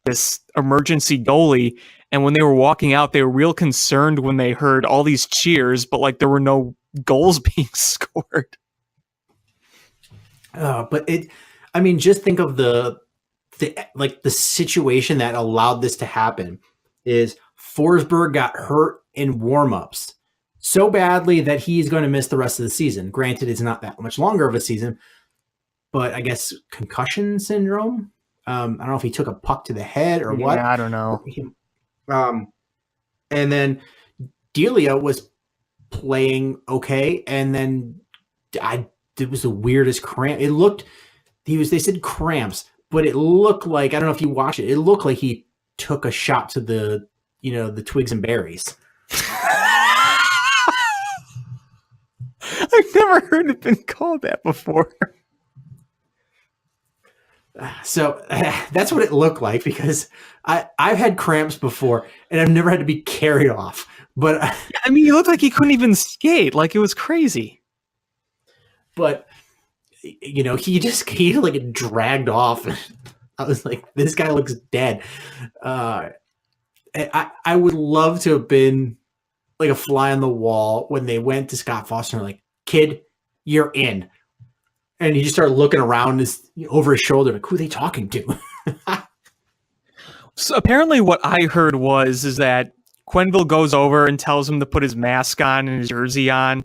this emergency goalie. And when they were walking out, they were real concerned when they heard all these cheers, but like there were no goals being scored. But just think of the the situation that allowed this to happen is Forsberg got hurt in warmups so badly that he's going to miss the rest of the season. Granted, it's not that much longer of a season, but I guess concussion syndrome. I don't know if he took a puck to the head or what. Yeah, I don't know. And then Delia was playing okay, and then it was the weirdest cramp. They said cramps, but it looked like, I don't know if you watch it, it looked like he took a shot to the twigs and berries. I've never heard it been called that before. So that's what it looked like, because I've had cramps before and I've never had to be carried off. But I mean, he looked like he couldn't even skate. Like, it was crazy. But he like dragged off. I was like, this guy looks dead. I would love to have been like a fly on the wall when they went to Scott Foster and like, kid, you're in. And he just started looking around over his shoulder, like, who are they talking to? So apparently what I heard is that Quenneville goes over and tells him to put his mask on and his jersey on,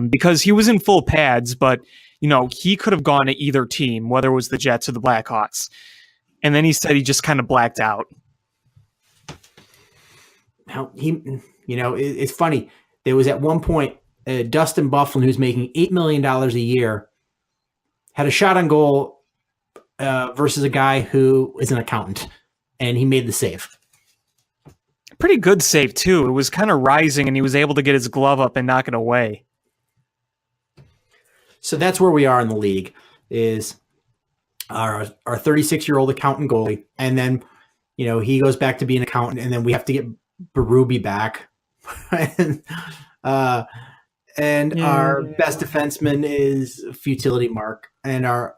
because he was in full pads, but, he could have gone to either team, whether it was the Jets or the Blackhawks. And then he said he just kind of blacked out. Now, it's funny. There was at one point, Dustin Bufflin, who's making $8 million a year, had a shot on goal versus a guy who is an accountant, and he made the save. Pretty good save, too. It was kind of rising, and he was able to get his glove up and knock it away. So that's where we are in the league, is our 36-year-old accountant goalie, and then, he goes back to being an accountant, and then we have to get Berube back. And our best defenseman is Futility Mark, and our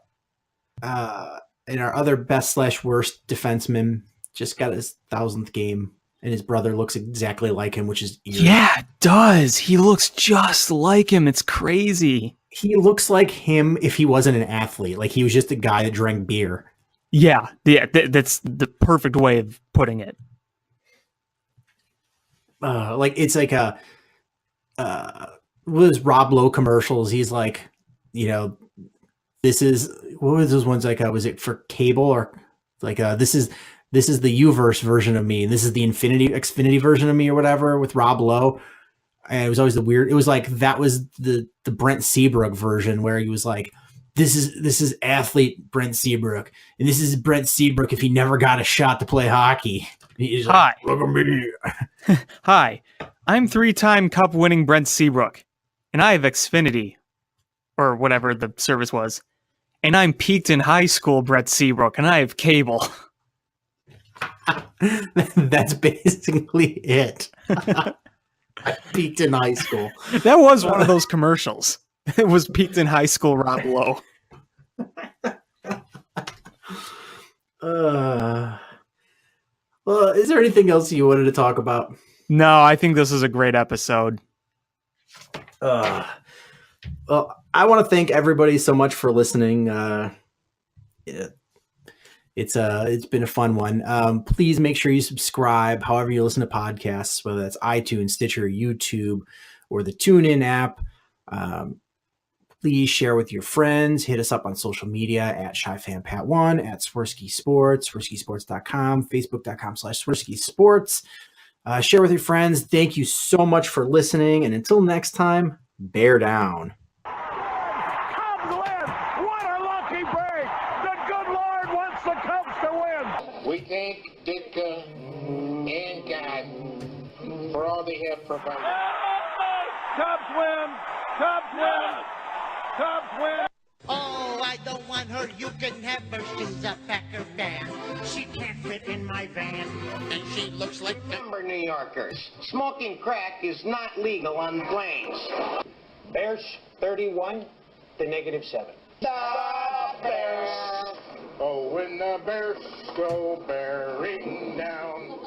other best/worst defenseman just got his 1,000th game, and his brother looks exactly like him, which is eerie. Yeah, it does. He looks just like him. It's crazy. He looks like him if he wasn't an athlete, like he was just a guy that drank beer. Yeah, that's the perfect way of putting it. It's like a with his Rob Lowe commercials, he's like, this is, what was those ones like? Was it for cable, or like this is the Uverse version of me, and this is the Xfinity version of me, or whatever, with Rob Lowe. And it was always it was like, that was the Brent Seabrook version, where he was like, this is athlete Brent Seabrook, and this is Brent Seabrook if he never got a shot to play hockey. He's Hi. Like, look at me. Hi, I'm 3-time Cup winning Brent Seabrook, and I have Xfinity, or whatever the service was. And I'm peaked in high school, Brett Seabrook, and I have cable. That's basically it. I peaked in high school. That was one of those commercials. It was peaked in high school, Rob Lowe. Well, is there anything else you wanted to talk about? No, I think this is a great episode. Well, I want to thank everybody so much for listening. It's been a fun one. Please make sure you subscribe however you listen to podcasts, whether that's iTunes, Stitcher, YouTube, or the TuneIn app. Please share with your friends. Hit us up on social media at ShyFanPat1, at Swerski Sports, SwerskiSports.com, Facebook.com/Swerski Sports. Share with your friends. Thank you so much for listening. And until next time, bear down. Cubs win! What a lucky break! The good Lord wants the Cubs to win! We thank Ditka and God for all they have provided. Cubs win! Cubs win! Cubs win! Oh, I don't want her. You can have her. She's a Packer fan. She can't fit in my van. And she looks like number New Yorkers. Smoking crack is not legal on planes. Bears 31 to -7. The Bears! Oh, when the Bears go bearing down.